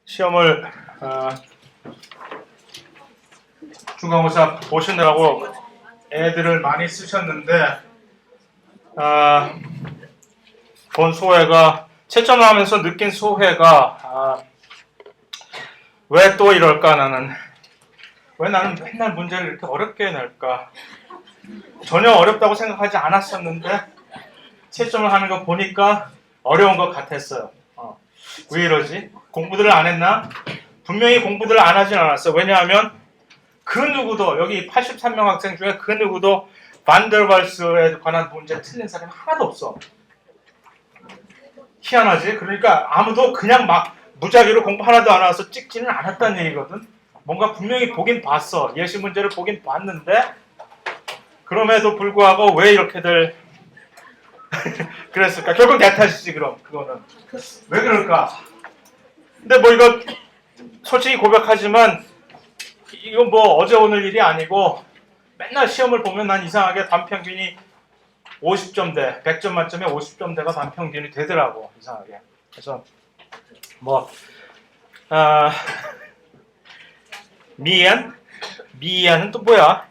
시험을 중간고사 보시느라고 애들을 많이 쓰셨는데 본 소회가 채점을 하면서 느낀 소회가 왜 또 이럴까 왜 나는 맨날 문제를 이렇게 어렵게 낼까 전혀 어렵다고 생각하지 않았었는데 채점을 하는 거 보니까 어려운 것 같았어요. 왜 이러지? 공부들을 안 했나? 분명히 공부들을 안 하진 않았어. 왜냐하면 그 누구도 여기 83명 학생 중에 그 누구도 반더발스에 관한 문제 틀린 사람이 하나도 없어. 희한하지? 그러니까 아무도 그냥 막 무작위로 공부 하나도 안 와서 찍지는 않았다는 얘기거든. 뭔가 분명히 보긴 봤어. 예시 문제를 보긴 봤는데 그럼에도 불구하고 왜 이렇게들 그랬을까? 결국 내 탓이지 그럼 그거는. 왜 그럴까? 근데 뭐 이거 솔직히 고백하지만 이건 뭐 어제 오늘 일이 아니고 맨날 시험을 보면 난 이상하게 반평균이 50점대, 100점 만점에 50점대가 반평균이 되더라고. 이상하게. 그래서 뭐 미디안은 또 뭐야?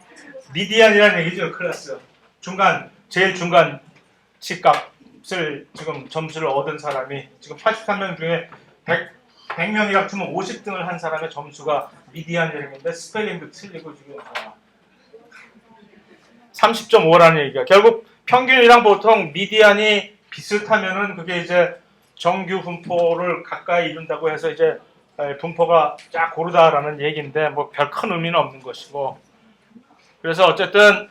미디안이라는 얘기죠. 클래스. 제일 중간 치값을 지금 점수를 얻은 사람이 지금 83명 중에 100명이 합치면 50등을 한 사람의 점수가 미디안 이름인데 스펠링도 틀리고 지금 30.5라는 얘기가 결국 평균이랑 보통 미디안이 비슷하면은 그게 이제 정규 분포를 가까이 이룬다고 해서 이제 분포가 쫙 고르다라는 얘기인데 뭐 별 큰 의미는 없는 것이고 그래서 어쨌든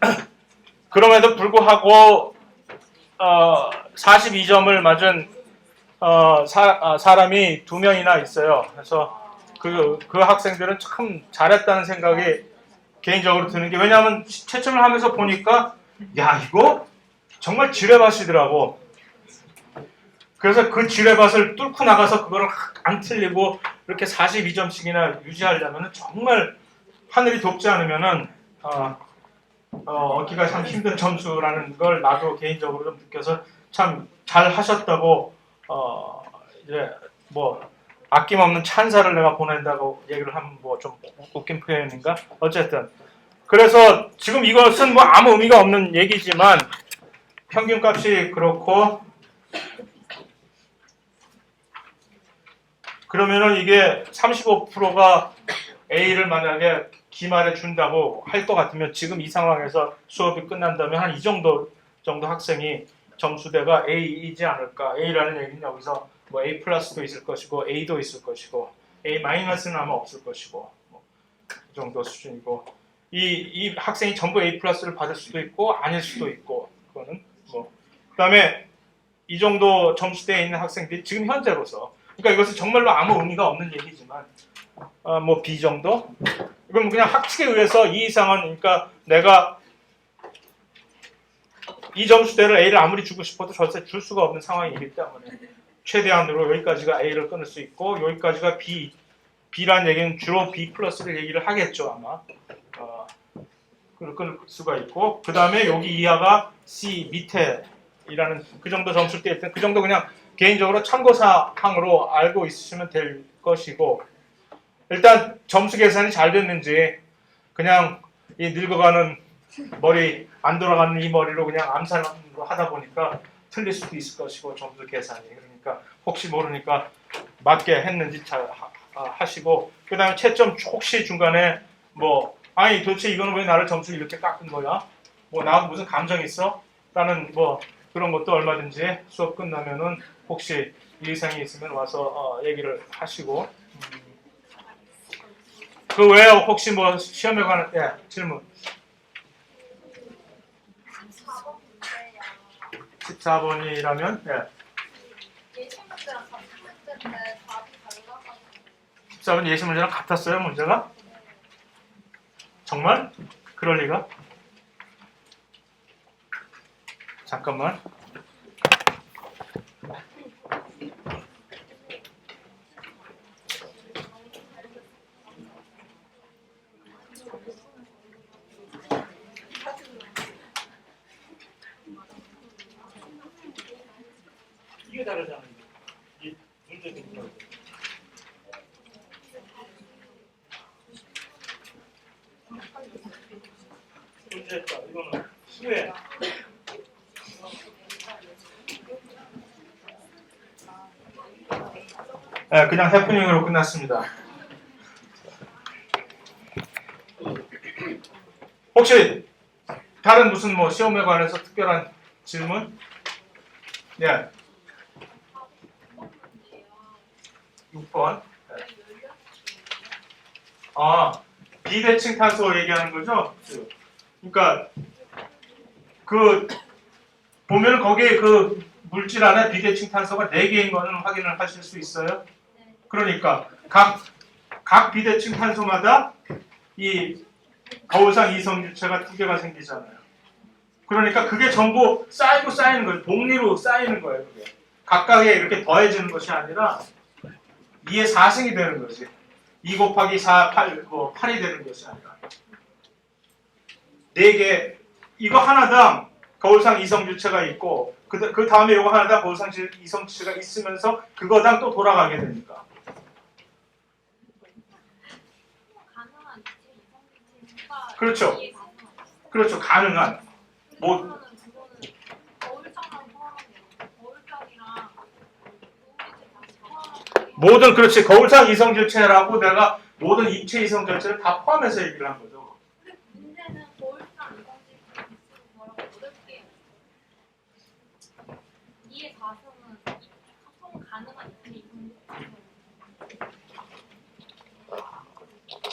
그럼에도 불구하고 42점을 맞은 사람이 2명이나 있어요. 그래서 그 학생들은 참 잘했다는 생각이 개인적으로 드는 게 왜냐하면 채점을 하면서 보니까 야 이거 정말 지뢰밭이더라고. 그래서 그 지뢰밭을 뚫고 나가서 그걸 안 틀리고 이렇게 42점씩이나 유지하려면 정말 하늘이 돕지 않으면은 얻기가 참 힘든 점수라는 걸 나도 개인적으로 좀 느껴서 참 잘 하셨다고 이제 뭐 아낌없는 찬사를 내가 보낸다고 얘기를 하면 뭐 좀 웃긴 표현인가? 어쨌든 그래서 지금 이것은 뭐 아무 의미가 없는 얘기지만 평균값이 그렇고 그러면은 이게 35%가 A를 만약에 기말에 준다고 할 것 같으면 지금 이 상황에서 수업이 끝난다면 한 이 정도 학생이 점수대가 A이지 않을까. A라는 얘기는 여기서 뭐 A 플러스도 있을 것이고 A도 있을 것이고 A 마이너스는 아마 없을 것이고 뭐 이 정도 수준이고 이 학생이 전부 A 플러스를 받을 수도 있고 아닐 수도 있고 그거는 뭐 그다음에 이 정도 점수대에 있는 학생들이 지금 현재로서 그러니까 이것은 정말로 아무 의미가 없는 얘기지만 뭐 B 정도? 이건 그냥 학칙에 의해서 이 이상은 그러니까 내가 이 점수대를 A를 아무리 주고 싶어도 절대 줄 수가 없는 상황이기 때문에 최대한으로 여기까지가 A를 끊을 수 있고 여기까지가 B라는 얘기는 주로 B 플러스를 얘기를 하겠죠 아마 그걸 끊을 수가 있고 그 다음에 여기 이하가 C 밑에이라는 그 정도 점수대 있을 때 그 정도 그냥 개인적으로 참고사항으로 알고 있으시면 될 것이고 일단 점수 계산이 잘 됐는지 그냥 이 늙어가는 머리 안 돌아가는 이 머리로 그냥 암산으로 하다 보니까 틀릴 수도 있을 것이고 점수 계산이 그러니까 혹시 모르니까 맞게 했는지 잘 하시고 그 다음에 채점 혹시 중간에 뭐 아니 도대체 이거는 왜 나를 점수 이렇게 깎은 거야? 뭐 나하고 무슨 감정 있어? 라는 뭐 그런 것도 얼마든지 수업 끝나면은 혹시 이의상이 있으면 와서 얘기를 하시고 그 외에 혹시 뭐 시험에 관한 질문 14번이라면 예시 문제랑 같은 문제인데 답이 달라가지고 14번 예시 문제랑 같았어요 문제가? 정말? 그럴 리가? 잠깐만 이게 다르잖아. 이 문제도 문제였다. 이거는 후에. 네, 그냥 해프닝으로 끝났습니다. 혹시 다른 무슨 뭐 시험에 관해서 특별한 질문? 네. 6번. 네. 비대칭 탄소 얘기하는 거죠? 그러니까 그 보면 거기에 그 물질 안에 비대칭 탄소가 4개인 거는 확인을 하실 수 있어요. 그러니까 각 비대칭 탄소마다 이 거울상 이성질체가 2개가 생기잖아요. 그러니까 그게 전부 쌓이고 쌓이는 거예요. 복리로 쌓이는 거예요. 그게. 각각에 이렇게 더해지는 것이 아니라 2의 4승이 되는 거지. 2 곱하기 4, 8, 8이 되는 것이 아니라 4개, 이거 하나당 거울상 이성질체가 있고 그 다음에 이거 하나당 거울상 이성질체가 있으면서 그거당 또 돌아가게 되니까. 그렇죠. 그렇죠. 가능한. 뭐 모든 그렇지. 거울상 이성질체라고 내가 모든 입체 이성질체를 다 포함해서 얘기를 한 거죠. 문제는 거울상 이성질체 뭐라고 8개. 2의 4승은 총 가능한 입체 이성질체.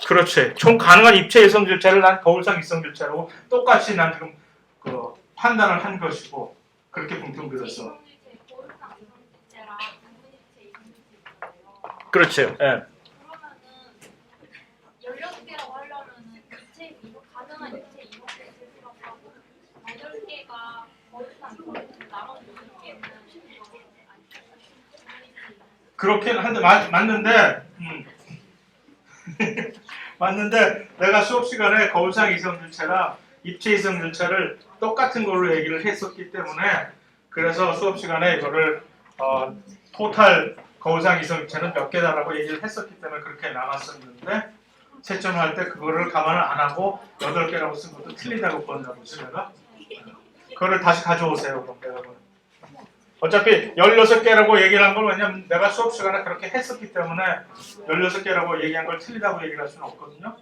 그렇지. 총 가능한 입체 이성질체를 난 거울상 이성질체로 똑같이 난 지금 그 판단을 한 것이고 그렇게 붕퉁들었어. 거울상 이성질체랑 분분입체 이성질체예요. 그렇지. 예. 그러면은 16개라고 하려면은 입체 이성 가능한 입체 이성질체 수라고 8개가 거울상 이성질체 나머지 6개는 그렇긴 한데 맞는데 맞는데 내가 수업 시간에 거울상 이성질체랑 입체 이성질체를 똑같은 걸로 얘기를 했었기 때문에 그래서 수업 시간에 이거를 토탈 거울상 이성질체는 몇 개다라고 얘기를 했었기 때문에 그렇게 나왔었는데 채점할 때 그거를 감안을 안 하고 8개라고 쓴 것도 틀리다고 본다고 내가 그거를 다시 가져오세요. 그럼 내가 어차피 16개라고 얘기를 한 걸 왜냐면 내가 수업 시간에 그렇게 했었기 때문에 16개라고 얘기한 걸 틀리다고 얘기를 할 수는 없거든요.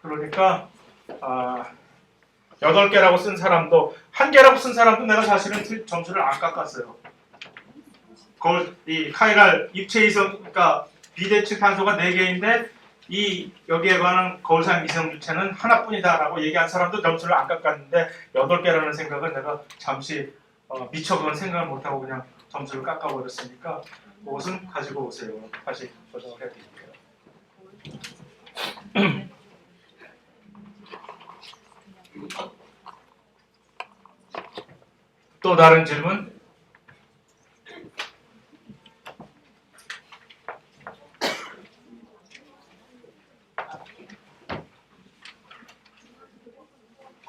그러니까 8개라고 쓴 사람도 1개라고 쓴 사람도 내가 사실은 점수를 안 깎았어요. 이 카이랄 입체 이성 그러니까 비대칭 탄소가 4개인데 이 여기에 관한 거울상 이성질체는 하나뿐이다라고 얘기한 사람도 점수를 안 깎았는데 8개라는 생각은 내가 잠시 미처 그건 생각을 못하고 그냥 점수를 깎아버렸으니까 그것은 가지고 오세요. 다시 조정을 해드릴게요. 또 다른 질문?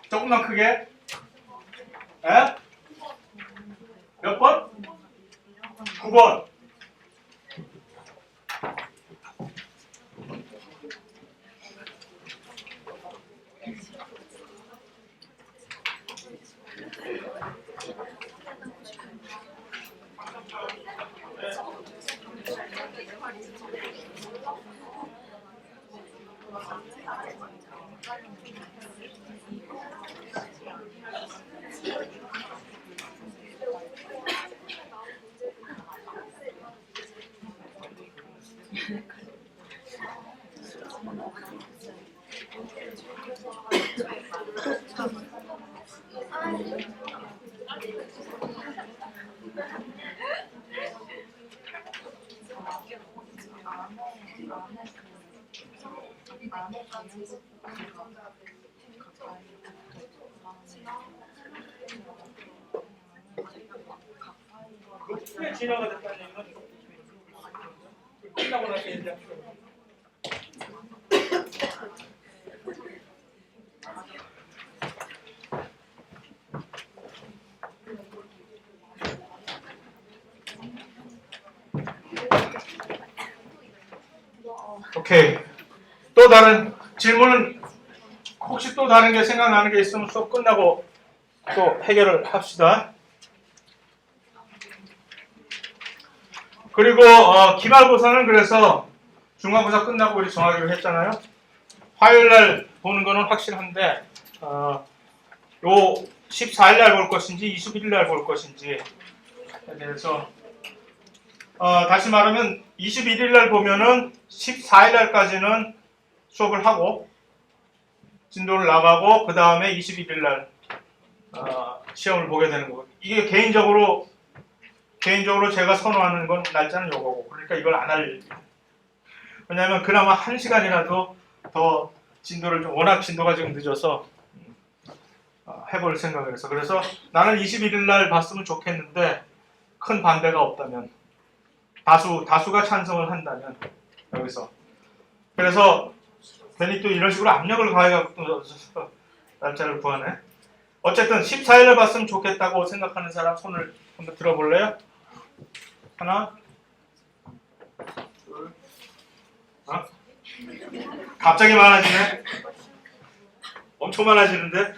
조금만 크게. 에? 몇 번? 9번. 왜 지나가졌다는 얘기는 끝나고 나서 얘기할 필요 없어요. 오케이. 또 다른 질문은 혹시 또 다른 게 생각나는 게 있으면 수업 끝나고 또 해결을 합시다. 그리고 기말고사는 그래서 중간고사 끝나고 우리 정하기로 했잖아요. 화요일날 보는 거는 확실한데 요 14일날 볼 것인지 21일날 볼 것인지에 대해서 다시 말하면 21일날 보면은 14일날까지는 수업을 하고 진도를 나가고 그 다음에 21일날 시험을 보게 되는 거고, 이게 개인적으로 제가 선호하는 건 날짜는 요거고, 그러니까 이걸 안 할, 왜냐하면 그나마 1시간이라도 더 진도를 워낙 진도가 지금 늦어서 해볼 생각을 해서, 그래서 나는 21일날 봤으면 좋겠는데 큰 반대가 없다면, 다수가 찬성을 한다면 여기서, 그래서 괜히 또 이런 식으로 압력을 가해갖고 또 날짜를 구하네. 어쨌든 14일을 봤으면 좋겠다고 생각하는 사람 손을 한번 들어볼래요? 하나, 둘, 갑자기 많아지네. 엄청 많아지는데?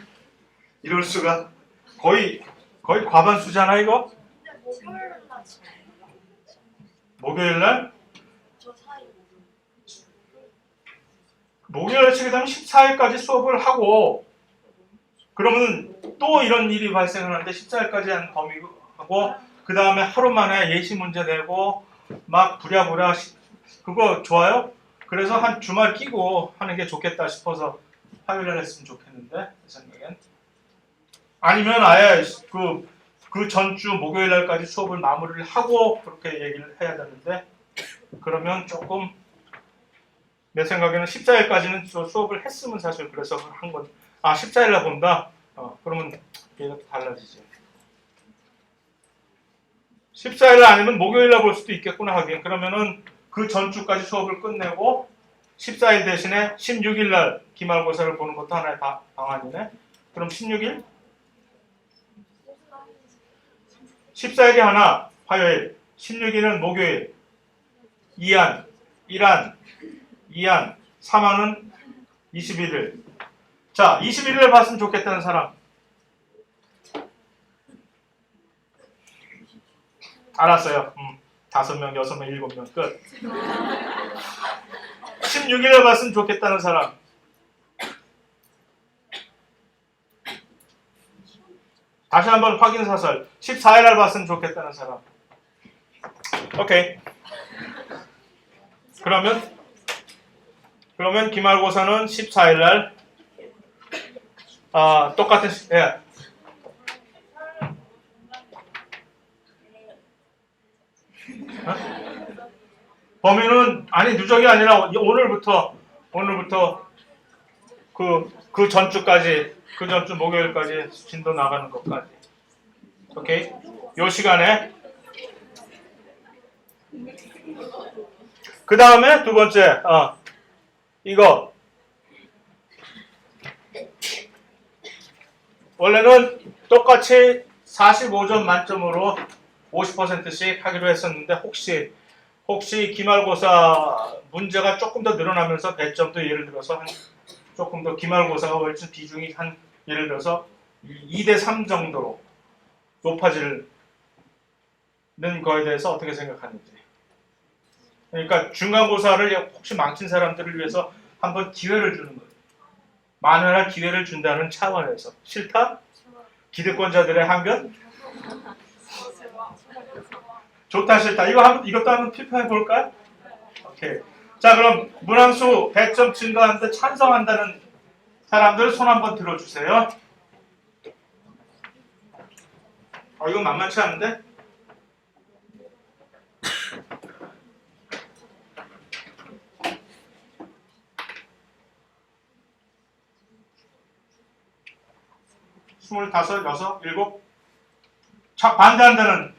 이럴 수가. 거의 과반수잖아 이거? 목요일날? 목요일에 치게 되면 14일까지 수업을 하고, 그러면 또 이런 일이 발생을 하는데 14일까지 한 범위하고 그 다음에 하루 만에 예시 문제 내고 막 부랴부랴, 그거 좋아요? 그래서 한 주말 끼고 하는 게 좋겠다 싶어서 화요일에 했으면 좋겠는데, 제 생각엔. 아니면 아예 그 전주 목요일날까지 수업을 마무리를 하고 그렇게 얘기를 해야 되는데, 그러면 조금 내 생각에는 14일까지는 수업을 했으면 사실 그래서 한 건, 14일날 본다? 그러면 얘가 달라지지. 14일 아니면 목요일날 볼 수도 있겠구나 하긴. 그러면은 그 전주까지 수업을 끝내고 14일 대신에 16일날 기말고사를 보는 것도 하나의 방안이네. 그럼 16일? 14일이 하나, 화요일. 16일은 목요일. 2안, 1안, 2안, 3안은 21일. 자, 21일을 봤으면 좋겠다는 사람. 알았어요. 5명, 6명, 7명 끝. 16일을 봤으면 좋겠다는 사람. 다시 한번 확인 사설. 14일날 봤으면 좋겠다는 사람. 오케이. 그러면 기말고사는 14일날 똑같은 범위는 누적이 아니라 오늘부터 그 전주까지, 그 전주 목요일까지 진도 나가는 것까지. 오케이? 요 시간에. 그 다음에 두 번째, 이거. 원래는 똑같이 45점 만점으로 50%씩 하기로 했었는데, 혹시 기말고사 문제가 조금 더 늘어나면서 배점도 예를 들어서 조금 더 기말고사가 훨씬 비중이 예를 들어서 2대3 정도로 높아지는 거에 대해서 어떻게 생각하는지. 그러니까 중간고사를 혹시 망친 사람들을 위해서 한번 기회를 주는 거예요. 만회할 기회를 준다는 차원에서. 싫다? 기득권자들의 항변? 좋다 싫다. 이것도 한번 투표해 볼까요? 오케이. 자, 그럼 문항수 100점 증가하는데 찬성한다는 사람들 손 한번 들어주세요. 이거 만만치 않은데? 스물다섯, 여섯, 일곱. 자, 반대한다는.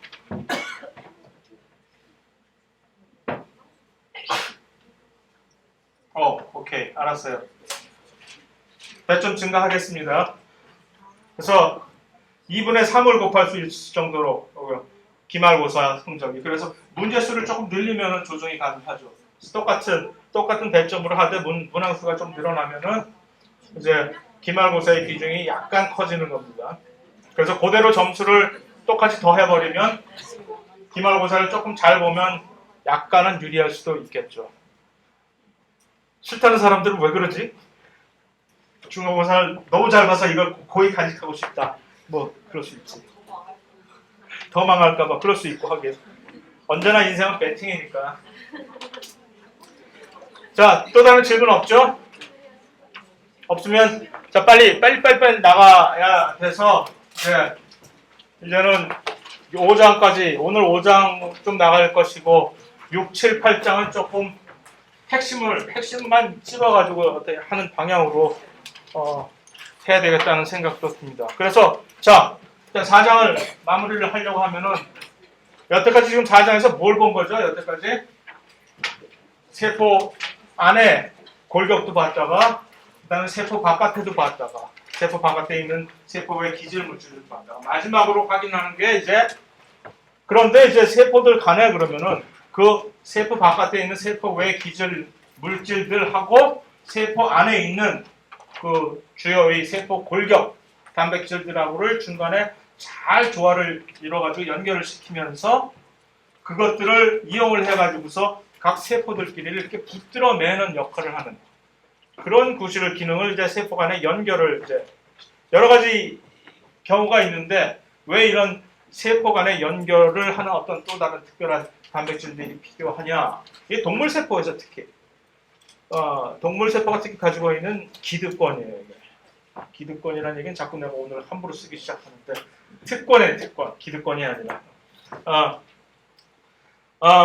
오케이. 알았어요. 100점 증가하겠습니다. 그래서 2분의 3을 곱할 수 있을 정도로 기말고사 성적이. 그래서 문제수를 조금 늘리면 조정이 가능하죠. 똑같은 100점으로 하되 문항수가 좀 늘어나면은 이제 기말고사의 비중이 약간 커지는 겁니다. 그래서 그대로 점수를 똑같이 더해버리면 기말고사를 조금 잘 보면 약간은 유리할 수도 있겠죠. 싫다는 사람들은 왜 그러지? 중간고사를 너무 잘 봐서 이걸 고이 간직하고 싶다. 뭐 그럴 수 있지. 더 망할까봐 그럴 수 있고 하긴. 언제나 인생은 배팅이니까. 자, 또 다른 질문 없죠? 없으면 자 빨리 나가야 돼서 이제는 5장까지 오늘 5장 좀 나갈 것이고 6, 7, 8장은 조금 핵심만 찝어가지고 어떻게 하는 방향으로 해야 되겠다는 생각도 듭니다. 그래서 자 일단 4장을 마무리를 하려고 하면은 여태까지 지금 4장에서 뭘 본 거죠? 여태까지 세포 안에 골격도 봤다가 그다음에 세포 바깥에도 봤다가 세포 바깥에 있는 세포의 기질 물질을 봤다가 마지막으로 확인하는 게 이제 그런데 이제 세포들 간에 그러면은 그 세포 바깥에 있는 세포 외 기질 물질들하고 세포 안에 있는 그 주요의 세포 골격 단백질들하고를 중간에 잘 조화를 이뤄가지고 연결을 시키면서 그것들을 이용을 해가지고서 각 세포들끼리 이렇게 붙들어 매는 역할을 하는 그런 구실을 기능을 이제 세포 간의 연결을 이제 여러 가지 경우가 있는데 왜 이런 세포 간의 연결을 하는 어떤 또 다른 특별한 단백질들이 필요하냐? 이 동물 세포에서 특히 동물 세포가 특히 가지고 있는 기득권이에요. 이게. 기득권이라는 얘기는 자꾸 내가 오늘 함부로 쓰기 시작하는데 특권이에요, 특권. 기득권이 아니라.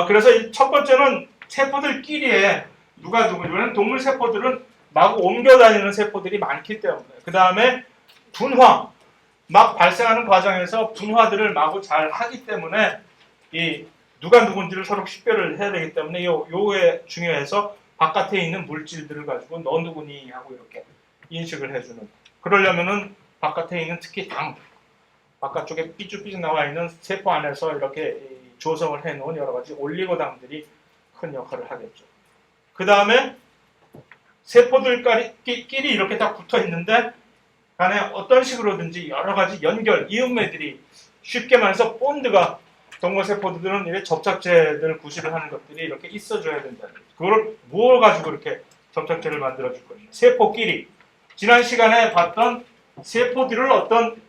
그래서 이 첫 번째는 세포들끼리에 누가 누구냐? 왜냐면 동물 세포들은 마구 옮겨 다니는 세포들이 많기 때문에. 그 다음에 분화, 막 발생하는 과정에서 분화들을 마구 잘 하기 때문에 이 누가 누군지를 서로 식별을 해야 되기 때문에 요게 중요해서 바깥에 있는 물질들을 가지고 너 누구니 하고 이렇게 인식을 해주는. 그러려면은 바깥에 있는 특히 당, 바깥쪽에 삐죽삐죽 나와 있는 세포 안에서 이렇게 조성을 해놓은 여러 가지 올리고당들이 큰 역할을 하겠죠. 그 다음에 세포들끼리 이렇게 딱 붙어 있는데 간에 어떤 식으로든지 여러 가지 연결, 이음매들이 쉽게 말해서 본드가 동물 세포들은 이렇게 접착제들 구실을 하는 것들이 이렇게 있어줘야 된다는 거죠. 그걸 뭘 가지고 이렇게 접착제를 만들어줄 것이냐. 세포끼리. 지난 시간에 봤던 세포들을 어떤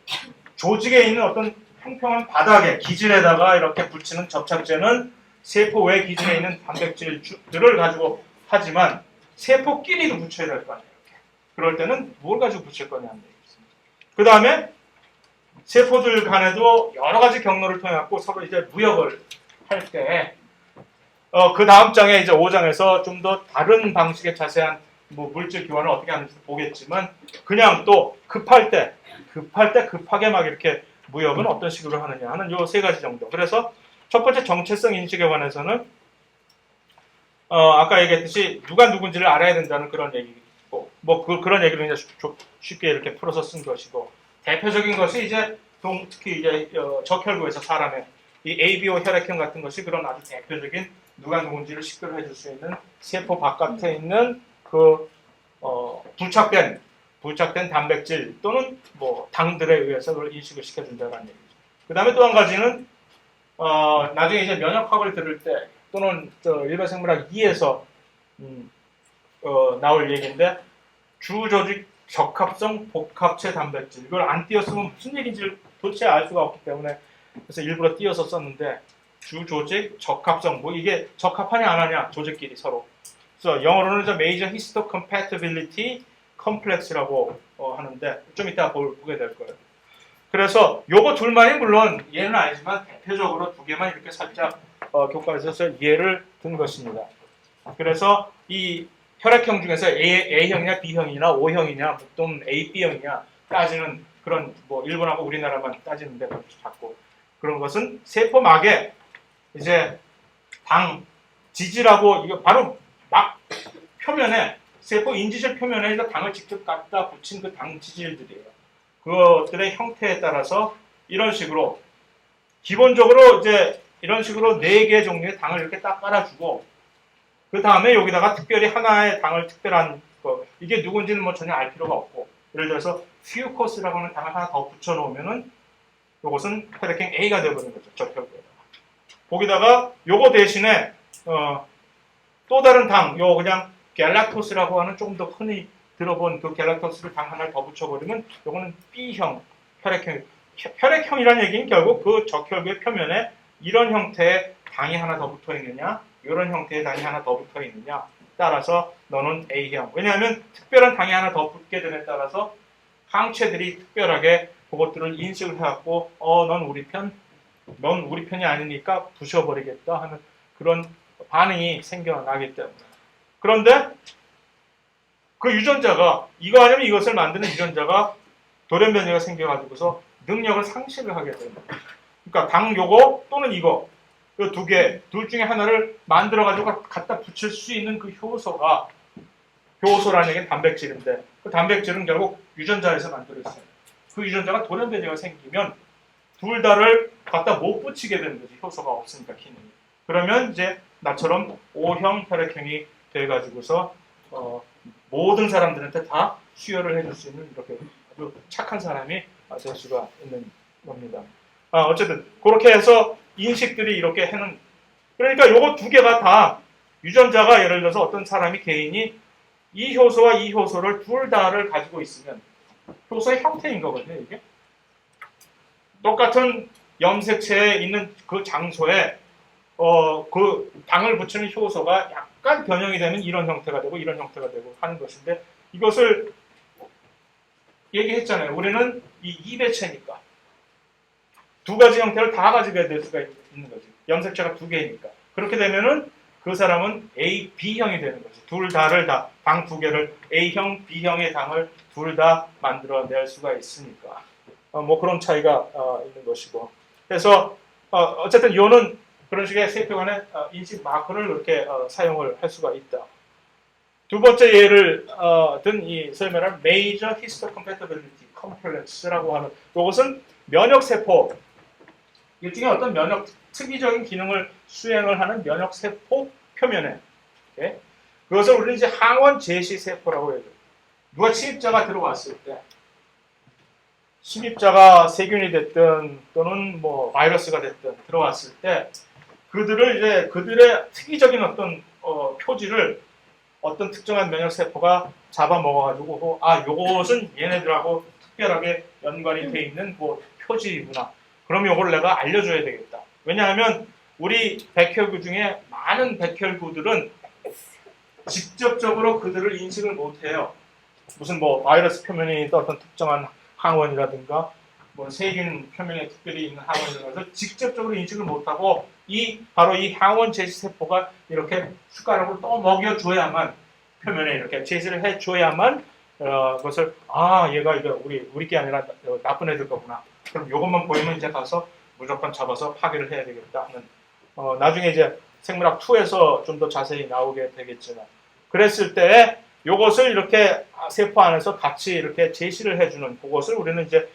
조직에 있는 어떤 평평한 바닥에 기질에다가 이렇게 붙이는 접착제는 세포 외 기질에 있는 단백질들을 가지고 하지만 세포끼리도 붙여야 될 거 아니에요. 이렇게. 그럴 때는 뭘 가지고 붙일 거냐는 얘기입니다. 그 다음에 세포들 간에도 여러 가지 경로를 통해 갖고 서로 이제 무역을 할 때, 그 다음 장에 이제 5장에서 좀 더 다른 방식의 자세한 뭐 물질 교환을 어떻게 하는지 보겠지만, 그냥 또 급하게 막 이렇게 무역은 어떤 식으로 하느냐 하는 요 세 가지 정도. 그래서 첫 번째 정체성 인식에 관해서는, 아까 얘기했듯이 누가 누군지를 알아야 된다는 그런 얘기고, 그런 얘기를 이제 쉽게 이렇게 풀어서 쓴 것이고, 대표적인 것이 이제 특히 이제 적혈구에서 사람의 이 ABO 혈액형 같은 것이 그런 아주 대표적인 누가 누군지를 식별해 줄 수 있는 세포 바깥에 있는 그 부착된 단백질 또는 뭐 당들에 의해서 그걸 인식을 시켜준다는 얘기죠. 그 다음에 또 한 가지는 나중에 이제 면역학을 들을 때 또는 일반생물학 2에서 나올 얘기인데 주조직 적합성 복합체 단백질 이걸 안 띄었으면 무슨 얘기인지 도대체 알 수가 없기 때문에 그래서 일부러 띄어서 썼는데 주조직 적합성 뭐 이게 적합하냐 안 하냐 조직끼리 서로 그래서 영어로는 이제 Major Histocompatibility Complex라고 하는데 좀 이따 보게 될 거예요. 그래서 요거 둘만이 물론 얘는 아니지만 대표적으로 두 개만 이렇게 살짝 교과에서 예를 든 것입니다. 그래서 이 혈액형 중에서 A형이냐 B형이냐 O형이냐 또는 A, B형이냐 따지는 그런 뭐 일본하고 우리나라만 따지는데 자꾸 그런 것은 세포막에 이제 당 지질하고 이거 바로 막 표면에 세포 인지질 표면에 당을 직접 갖다 붙인 그 당 지질들이에요. 그것들의 형태에 따라서 이런 식으로 기본적으로 이제 이런 식으로 4개 종류의 당을 이렇게 딱 깔아주고 그 다음에 여기다가 특별히 하나의 당을 특별한 이게 누군지는 뭐 전혀 알 필요가 없고, 예를 들어서 퓨코스라고 하는 당을 하나 더 붙여놓으면은 이것은 혈액형 A가 되어버리는 거죠. 적혈구에다가. 거기다가 요거 대신에 또 다른 당, 요 그냥 갤락토스라고 하는 조금 더 흔히 들어본 그 갤락토스를 당 하나를 더 붙여버리면 요거는 B형 혈액형. 혈액형이라는 얘기는 결국 그 적혈구의 표면에 이런 형태의 당이 하나 더 붙어 있느냐, 이런 형태의 당이 하나 더 붙어 있느냐 따라서 너는 A형. 왜냐하면 특별한 당이 하나 더 붙게 됨에 따라서 항체들이 특별하게 그것들을 인식을 해갖고 넌 우리 편, 넌 우리 편이 아니니까 부셔버리겠다 하는 그런 반응이 생겨나기 때문에. 그런데 그 유전자가 이거 아니면 이것을 만드는 유전자가 돌연변이가 생겨가지고서 능력을 상실을 하게 됩니다. 그러니까 당 요거 또는 이거 그 두 개, 둘 중에 하나를 만들어가지고 갖다 붙일 수 있는 그 효소가 효소라는 얘기는 단백질인데 그 단백질은 결국 유전자에서 만들어졌어요. 그 유전자가 돌연변이가 생기면 둘 다를 갖다 못 붙이게 되는 거지. 효소가 없으니까 기능이. 그러면 이제 나처럼 O형 혈액형이 돼가지고서 모든 사람들한테 다 수혈을 해줄 수 있는 이렇게 아주 착한 사람이 될 수가 있는 겁니다. 어쨌든 그렇게 해서 인식들이 이렇게 해는 그러니까 요거 두 개가 다 유전자가 예를 들어서 어떤 사람이 개인이 이 효소와 이 효소를 둘 다를 가지고 있으면 효소의 형태인 거거든요. 이게 똑같은 염색체에 있는 그 장소에 그 당을 붙이는 효소가 약간 변형이 되면 이런 형태가 되고 이런 형태가 되고 하는 것인데 이것을 얘기했잖아요. 우리는 이 2배체니까 두 가지 형태를 다 가지게 될 수가 있는 거지. 염색체가 두 개니까. 그렇게 되면은 그 사람은 A, B형이 되는 거지. 둘 다를 다, 당 두 개를 A형, B형의 당을 둘 다 만들어낼 수가 있으니까. 뭐 그런 차이가 있는 것이고. 그래서 어쨌든 요는 그런 식의 세포 간의 인식 마커를 이렇게 사용을 할 수가 있다. 두 번째 예를 든 이 소위 말하는 Major Histocompatibility Complex라고 하는 이것은 면역세포 일종의 어떤 면역 특이적인 기능을 수행을 하는 면역세포 표면에 okay? 그것을 우리는 이제 항원 제시 세포라고 해요. 누가 침입자가 들어왔을 때 침입자가 세균이 됐든 또는 뭐 바이러스가 됐든 들어왔을 때 그들을 이제 그들의 특이적인 어떤 표지를 어떤 특정한 면역세포가 잡아먹어가지고 요것은 얘네들하고 특별하게 연관이 돼 있는 그 표지구나. 그럼 요걸 내가 알려줘야 되겠다. 왜냐하면 우리 백혈구 중에 많은 백혈구들은 직접적으로 그들을 인식을 못해요. 무슨 뭐 바이러스 표면에 있던 어떤 특정한 항원이라든가 뭐 세균 표면에 특별히 있는 항원이라서 직접적으로 인식을 못하고 바로 이 항원 제시 세포가 이렇게 숟가락으로 또 먹여줘야만 표면에 이렇게 제시를 해줘야만 그것을 얘가 이거 우리 게 아니라 나쁜 애들 거구나. 그럼 이것만 보이면 이제 가서 무조건 잡아서 파괴를 해야 되겠다 하는 나중에 이제 생물학 2에서 좀 더 자세히 나오게 되겠지만 그랬을 때 이것을 이렇게 세포 안에서 같이 이렇게 제시를 해주는 그것을 우리는 이제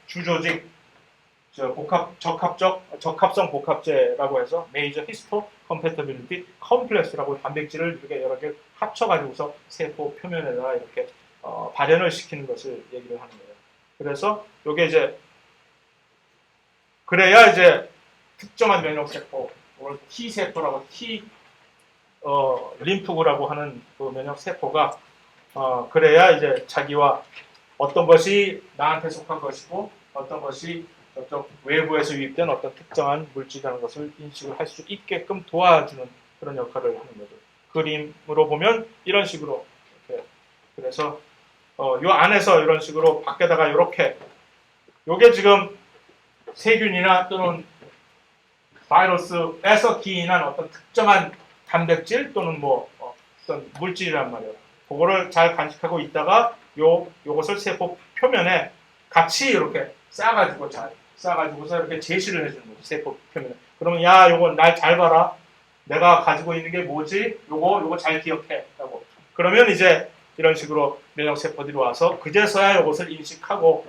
주조직 적합성 복합제라고 해서 Major Histocompatibility Complex라고 단백질을 이렇게 여러 개 합쳐가지고서 세포 표면에다 이렇게 발현을 시키는 것을 얘기를 하는 거예요. 그래서 이게 이제 그래야 이제 특정한 면역세포, T세포라고 림프구라고 하는 그 면역세포가 그래야 이제 자기와 어떤 것이 나한테 속한 것이고 어떤 것이 저쪽 외부에서 유입된 어떤 특정한 물질이라는 것을 인식을 할 수 있게끔 도와주는 그런 역할을 하는 거죠. 그림으로 보면 이런 식으로 이렇게 그래서 요 안에서 이런 식으로 밖에다가 이렇게 요게 지금 세균이나 또는 바이러스에서 기인한 어떤 특정한 단백질 또는 뭐 어떤 물질이란 말이에요. 그거를 잘 간직하고 있다가 요것을 세포 표면에 같이 이렇게 싸가지고서 이렇게 제시를 해주는 거죠. 세포 표면에. 그러면 요거 날 잘 봐라. 내가 가지고 있는 게 뭐지? 요거 잘 기억해. 라고. 그러면 이제 이런 식으로 면역세포들이 와서 그제서야 이것을 인식하고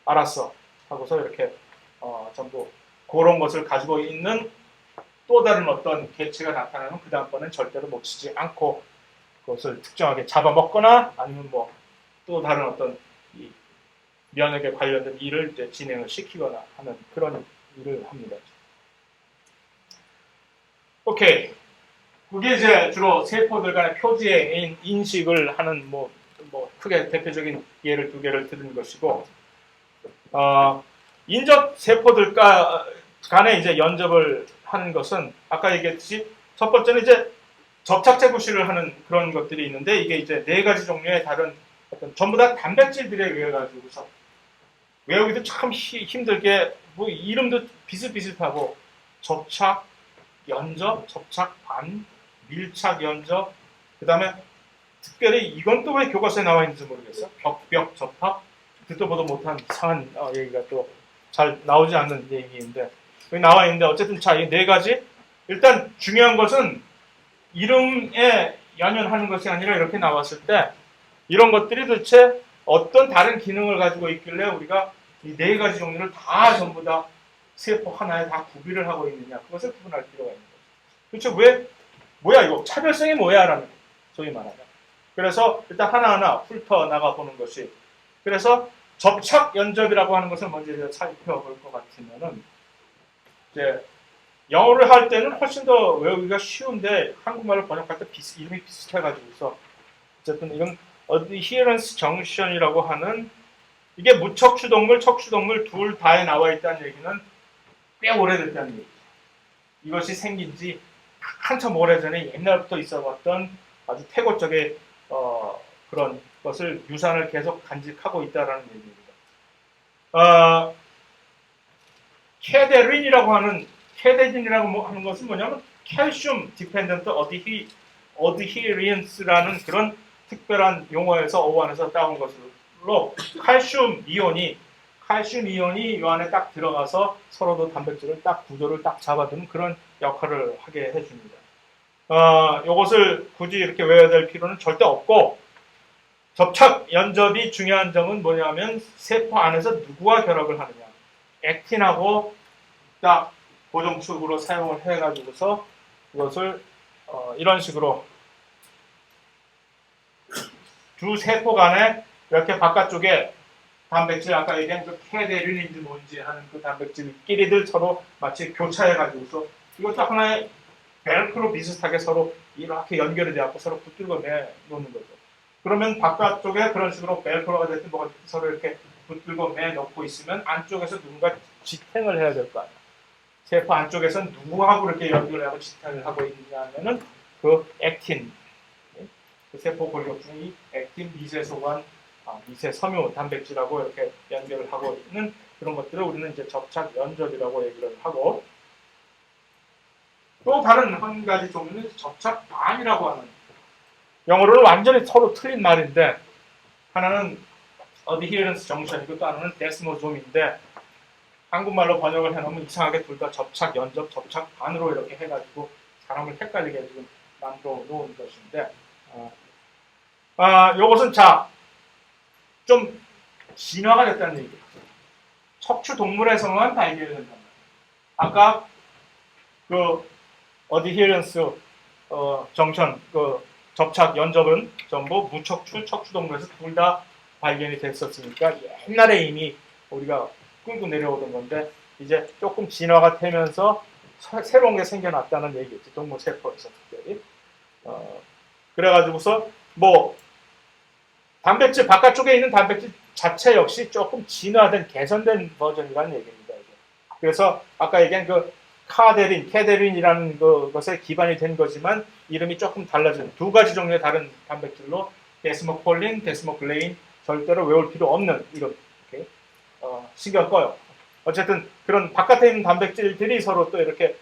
알았어 하고서 이렇게 전부 그런 것을 가지고 있는 또 다른 어떤 개체가 나타나면 그 다음번엔 절대로 놓치지 않고 그것을 특정하게 잡아먹거나 아니면 뭐 또 다른 어떤 이 면역에 관련된 일을 이제 진행을 시키거나 하는 그런 일을 합니다. 오케이. 그게 이제 주로 세포들 간의 표지의 인식을 하는 뭐 크게 대표적인 예를 두 개를 드는 것이고, 인접 세포들 간에 이제 연접을 하는 것은 아까 얘기했듯이 첫 번째는 이제 접착제 구실을 하는 그런 것들이 있는데 이게 이제 네 가지 종류의 다른 어떤 전부 다 단백질들에 의해 가지고서 외우기도 참 힘들게 뭐 이름도 비슷비슷하고 접착, 연접, 접착 반, 밀착 연접, 그 다음에 특별히 이건 또 왜 교과서에 나와 있는지 모르겠어. 벽벽 접합, 듣도 보도 못한 이상한 얘기가 또 잘 나오지 않는 얘기인데 여기 나와 있는데 어쨌든 자, 이 네 가지 일단 중요한 것은 이름에 연연하는 것이 아니라 이렇게 나왔을 때 이런 것들이 도대체 어떤 다른 기능을 가지고 있길래 우리가 이 네 가지 종류를 다 전부 다 세포 하나에 다 구비를 하고 있느냐 그것을 구분할 필요가 있는 거죠. 도대체 왜 뭐야 이거 차별성이 뭐야 라는 소위 말하는. 그래서 일단 하나하나 훑어 나가 보는 것이 그래서 접착 연접이라고 하는 것을 먼저 이제 살펴볼 것 같으면은 이제 영어를 할 때는 훨씬 더 외우기가 쉬운데 한국말로 번역할 때 이름이 비슷해가지고서 어쨌든 이건 adherence junction이라고 하는 이게 무척추동물, 척추동물 둘 다에 나와 있다는 얘기는 꽤 오래됐다는 얘기죠. 이것이 생긴 지 한참 오래전에 옛날부터 있어봤던 아주 태고 쪽의 그런 것을 유산을 계속 간직하고 있다는 얘기입니다. 캐데린이라고 하는 캐데린이라고 하는 것은 뭐냐면 calcium dependent adherence라는 그런 특별한 용어에서 어원에서 따온 것으로 칼슘 이온이 이 안에 딱 들어가서 서로도 단백질을 딱 구조를 딱 잡아두는 그런 역할을 하게 해줍니다. 이것을 굳이 이렇게 외워야 될 필요는 절대 없고 접착 연접이 중요한 점은 뭐냐면 세포 안에서 누구와 결합을 하느냐. 액틴하고 딱 고정축으로 사용을 해가지고서 이것을 이런 식으로 두 세포 간에 이렇게 바깥쪽에 단백질 아까 얘기한 그 캐데린인지 뭔지 하는 그 단백질끼리들 서로 마치 교차해가지고서 이것도 하나의 벨크로 비슷하게 서로 이렇게 연결이 되어 서로 붙들고 매놓는 거죠. 그러면 바깥쪽에 그런 식으로 벨크로가 됐든 뭐가 됐든 서로 이렇게 붙들고 매놓고 있으면 안쪽에서 누군가 지탱을 해야 될 거 아니야. 세포 안쪽에서는 누구하고 이렇게 연결을 하고 지탱을 하고 있느냐 하면은 그 액틴, 그 세포 골격 중에 액틴 미세소관, 미세섬유 단백질하고 이렇게 연결을 하고 있는 그런 것들을 우리는 이제 접착 연접이라고 얘기를 하고 또 다른 한 가지 종류는 접착 반이라고 하는 영어로는 완전히 서로 틀린 말인데 하나는 adherence junction이고 또 하나는 desmosom인데 한국말로 번역을 해놓으면 이상하게 둘 다 접착 연접, 접착 반으로 이렇게 해가지고 사람을 헷갈리게 지금 만들어 놓은 것인데 요것은 좀 진화가 됐다는 얘기예요. 척추 동물에서만 발견된단 말이에요. 아까 그 adherence 정션 그 접착 연접은 전부 무척추, 척추 동물에서 둘 다 발견이 됐었으니까 옛날에 이미 우리가 끌고 내려오던 건데 이제 조금 진화가 되면서 새로운 게 생겨났다는 얘기였지. 동물 세포에서 특별히. 그래가지고서 뭐 단백질 바깥쪽에 있는 단백질 자체 역시 조금 진화된 개선된 버전이라는 얘기입니다. 이게. 그래서 아까 얘기한 그 캐데린이라는 것에 기반이 된 거지만 이름이 조금 달라진 두 가지 종류의 다른 단백질로 데스모콜린, 데스모글레인 절대로 외울 필요 없는 이름 이렇게 신경 꺼요. 어쨌든 그런 바깥에 있는 단백질들이 서로 또 이렇게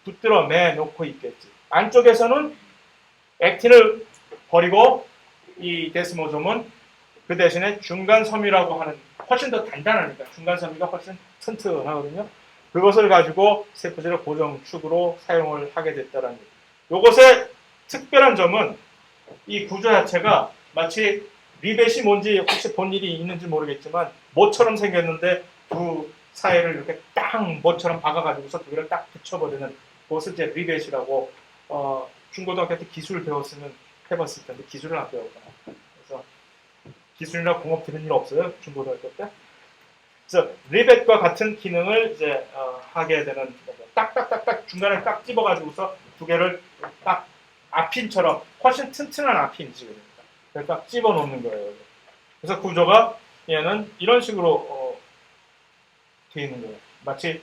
붙들어 매놓고 있겠지. 안쪽에서는 액틴을 버리고 이 데스모솜은 그 대신에 중간섬유라고 하는 훨씬 더 단단하니까 중간섬유가 훨씬 튼튼하거든요. 그것을 가지고 세포질의 고정축으로 사용을 하게 됐다는 얘기. 이것의 특별한 점은 이 구조 자체가 마치 리벳이 뭔지 혹시 본 일이 있는지 모르겠지만 모처럼 생겼는데 두 사이를 이렇게 딱 모처럼 박아가지고서 두 개를 딱 붙여버리는 그것을 이제 리벳이라고 중고등학교 때 기술 배웠으면 해봤을 텐데 기술을 안 배웠구나. 그래서 기술이나 공업 들은 일 없어요? 중고등학교 때? 그래서 리벳과 같은 기능을 이제 하게 되는 거죠. 딱딱딱딱 중간에 딱 집어가지고서 두 개를 딱 앞핀처럼 훨씬 튼튼한 앞핀이지 그러니까 그걸 딱 집어놓는 거예요. 그래서 구조가 얘는 이런 식으로 되어 있는 거예요. 마치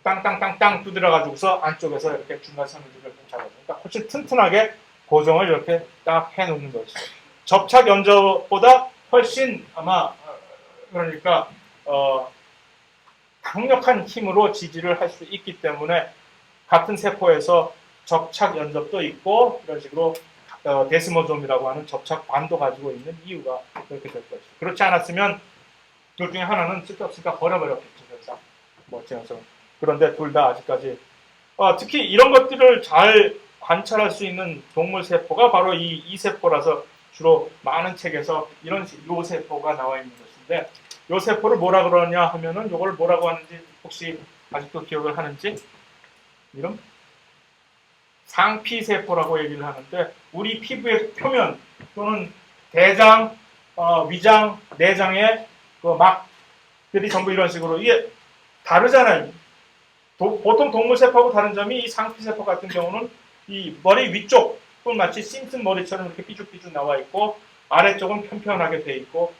땅땅땅땅 두드려가지고서 안쪽에서 이렇게 중간 선을 좀 잡아주니까 그러니까 훨씬 튼튼하게 고정을 이렇게 딱 해놓는 것이죠. 접착 연접보다 훨씬 아마 그러니까 강력한 힘으로 지지를 할 수 있기 때문에 같은 세포에서 접착 연접도 있고 이런 식으로 데스모좀이라고 하는 접착 반도 가지고 있는 이유가 그렇게 될 것이죠. 그렇지 않았으면 둘 중에 하나는 쓸데없으니까 버려버렸겠죠. 그래서 그런데 둘 다 아직까지 특히 이런 것들을 잘 관찰할 수 있는 동물 세포가 바로 이 세포라서 주로 많은 책에서 이런 요 세포가 나와 있는 것인데 요 세포를 뭐라 그러냐 하면은 요걸 뭐라고 하는지 혹시 아직도 기억을 하는지 이름? 상피세포라고 얘기를 하는데 우리 피부의 표면 또는 대장, 위장, 내장의 그 막들이 전부 이런 식으로 이게 다르잖아요. 보통 동물 세포하고 다른 점이 이 상피세포 같은 경우는 이 머리 위쪽 은 마치 심슨 머리처럼 이렇게 삐죽삐죽 나와 있고 아래쪽은 편편하게 돼 있고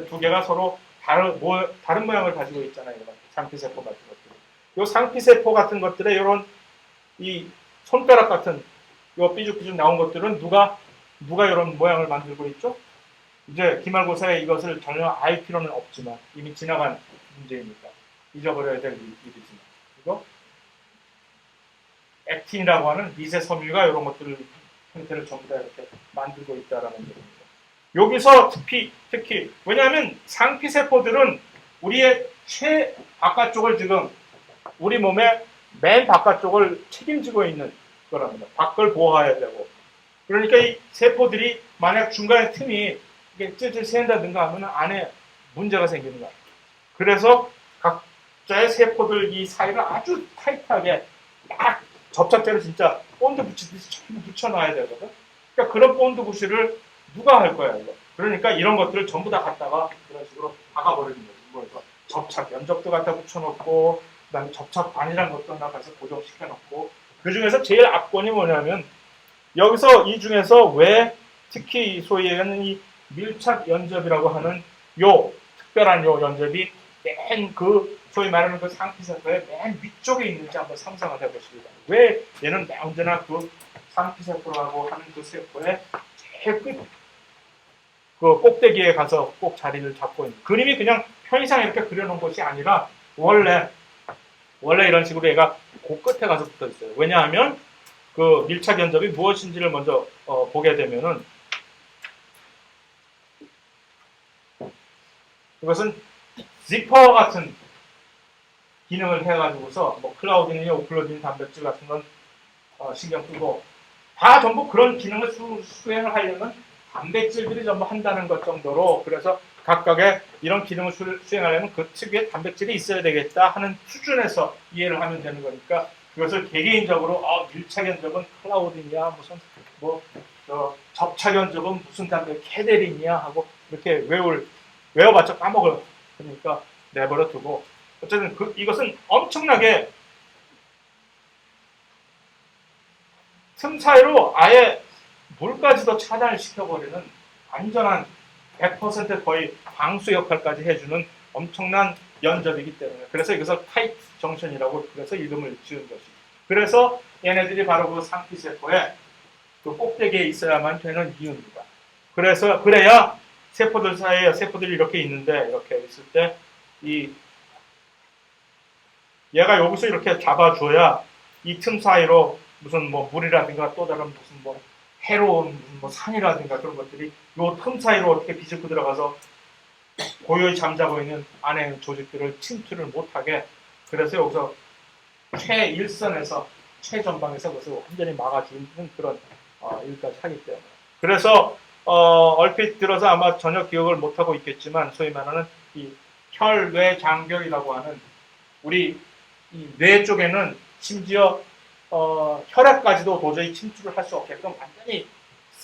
두 개가 서로 다른 모양을 가지고 있잖아요. 상피세포 같은 것들. 이 상피세포 같은 것들의 이런 이 손가락 같은 요 삐죽삐죽 나온 것들은 누가 이런 모양을 만들고 있죠? 이제 기말고사에 이것을 전혀 알 필요는 없지만 이미 지나간 문제이니까 잊어버려야 될 일이지만 그리고 액틴이라고 하는 미세 섬유가 이런 것들을 형태를 전부 다 이렇게 만들고 있다라는 얘기입니다. 여기서 특히 왜냐하면 상피세포들은 우리의 바깥쪽을 지금 우리 몸의 맨 바깥쪽을 책임지고 있는 거랍니다. 밖을 보호해야 되고 그러니까 이 세포들이 만약 중간에 틈이 이게 찔찔 새는다든가 하면 안에 문제가 생기는 거야. 그래서 각자의 세포들 이 사이를 아주 타이트하게 딱 접착제를 진짜 본드 붙이듯이 전부 붙여놔야 되거든. 그러니까 그런 본드 붙이를 누가 할 거야 이거. 그러니까 이런 것들을 전부 다 갖다가 이런 식으로 박아버리는 거지. 뭐 접착 연접도 갖다 붙여놓고 그다음에 접착 반이라는 것도 나가서 고정시켜놓고 그 중에서 제일 압권이 뭐냐면 여기서 이 중에서 왜 특히 소위 얘기하는 이 밀착 연접이라고 하는 요 특별한 요 연접이 맨 그 소위 말하는 그 상피세포의 맨 위쪽에 있는지 한번 상상을 해보십니다. 왜 얘는 언제나 그 상피세포라고 하는 그 세포의 제일 그 꼭대기에 가서 꼭 자리를 잡고 있는 그림이 그냥 편의상 이렇게 그려놓은 것이 아니라 원래 이런 식으로 얘가 그 끝에 가서 붙어 있어요. 왜냐하면 그 밀착 연접이 무엇인지를 먼저 보게 되면은 이것은 지퍼 같은 기능을 해가지고서 뭐 클라우딘이나 오클로딘 단백질 같은 건 신경 쓰고 다 전부 그런 기능을 수행을 하려면 단백질들이 전부 한다는 것 정도로 그래서 각각의 이런 기능을 수행하려면 그 특유의 단백질이 있어야 되겠다 하는 수준에서 이해를 하면 되는 거니까 그것을 개개인적으로 밀착 연접은 클라우딘이야 무슨 뭐 접착 연접은 무슨 단백 캐데린이야 하고 이렇게 외워봤자 까먹어요. 그러니까 내버려 두고 어쨌든 이것은 엄청나게 틈 사이로 아예 물까지도 차단을 시켜버리는 완전한 100% 거의 방수 역할까지 해주는 엄청난 연접이기 때문에 그래서 이것을 타이트 정션이라고 그래서 이름을 지은 것이죠. 그래서 얘네들이 바로 그 상피세포의 그 꼭대기에 있어야만 되는 이유입니다. 그래야 세포들 사이에 세포들이 이렇게 있는데 이렇게 있을 때 얘가 여기서 이렇게 잡아줘야 이 틈 사이로 무슨 뭐 물이라든가 또 다른 무슨 뭐 해로운 뭐 산이라든가 그런 것들이 요 틈 사이로 어떻게 비집고 들어가서 고요히 잠자고 있는 안에 있는 조직들을 침투를 못하게 그래서 여기서 최일선에서 최전방에서 그것을 완전히 막아주는 그런 일까지 하기 때문에 그래서 얼핏 들어서 아마 전혀 기억을 못하고 있겠지만 소위 말하는 이 혈뇌장벽이라고 하는 우리 이 뇌 쪽에는 심지어 혈액까지도 도저히 침투를 할 수 없게끔 완전히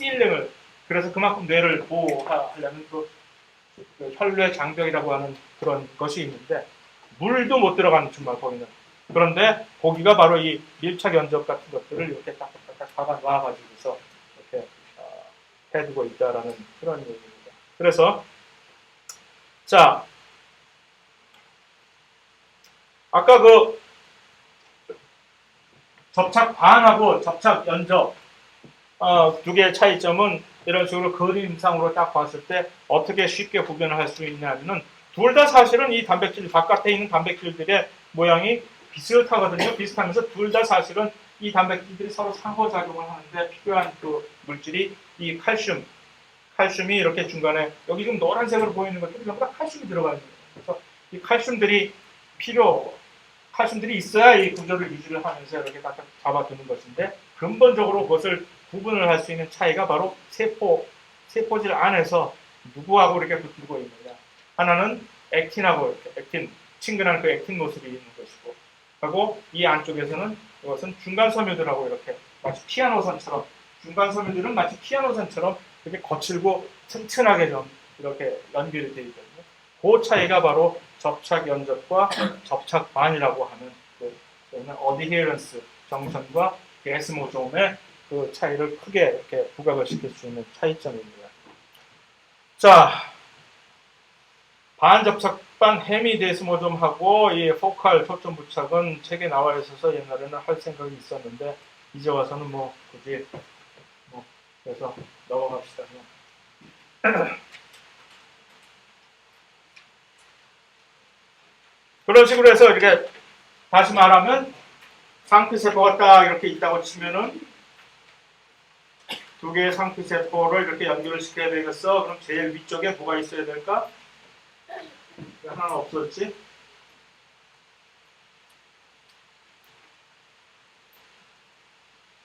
필링을 그래서 그만큼 뇌를 보호하려는 그 혈뇌 장벽이라고 하는 그런 것이 있는데 물도 못 들어가는 정말 거기는. 그런데 거기가 바로 이 밀착 연접 같은 것들을 이렇게 딱딱딱 박아 놔가지고서 이렇게 해두고 있다라는 그런 얘기입니다. 그래서 자 아까 그 접착 반하고 접착 연접 두 개의 차이점은 이런 식으로 그림상으로 딱 봤을 때 어떻게 쉽게 구별을 할 수 있냐면은 둘 다 사실은 이 단백질 바깥에 있는 단백질들의 모양이 비슷하거든요. 비슷하면서 둘 다 사실은 이 단백질들이 서로 상호작용을 하는데 필요한 그 물질이 이 칼슘이 이렇게 중간에 여기 지금 노란색으로 보이는 것들이 전부 다 칼슘이 들어가 있는 거예요. 그래서 이 칼슘들이 있어야 이 구조를 유지를 하면서 이렇게 딱 잡아두는 것인데 근본적으로 그것을 구분을 할 수 있는 차이가 바로 세포질 안에서 누구하고 이렇게 붙들고 있느냐. 하나는 액틴하고 이렇게 친근한 그 액틴 모습이 있는 것이고, 하고 이 안쪽에서는 이것은 중간 섬유들하고 이렇게 마치 피아노선처럼 중간 섬유들은 마치 피아노선처럼 이렇게 거칠고 튼튼하게 좀 이렇게 연결이 되어 있거든요. 그 차이가 바로 접착 연접과 접착 반이라고 하는 그 어디헤런스 정선과 데스모솜의 그 차이를 크게 이렇게 부각을 시킬 수 있는 차이점입니다. 자, 반접착반 헤미데스모솜하고 이 포칼 초점 부착은 책에 나와 있어서 옛날에는 할 생각이 있었는데 이제 와서는 뭐 굳이 그래서 넘어갑시다. 그냥. 그런 식으로 해서 이렇게 다시 말하면 상피세포가 딱 이렇게 있다고 치면은 두 개의 상피세포를 이렇게 연결을 시켜야 되겠어. 그럼 제일 위쪽에 뭐가 있어야 될까? 하나는 없었지?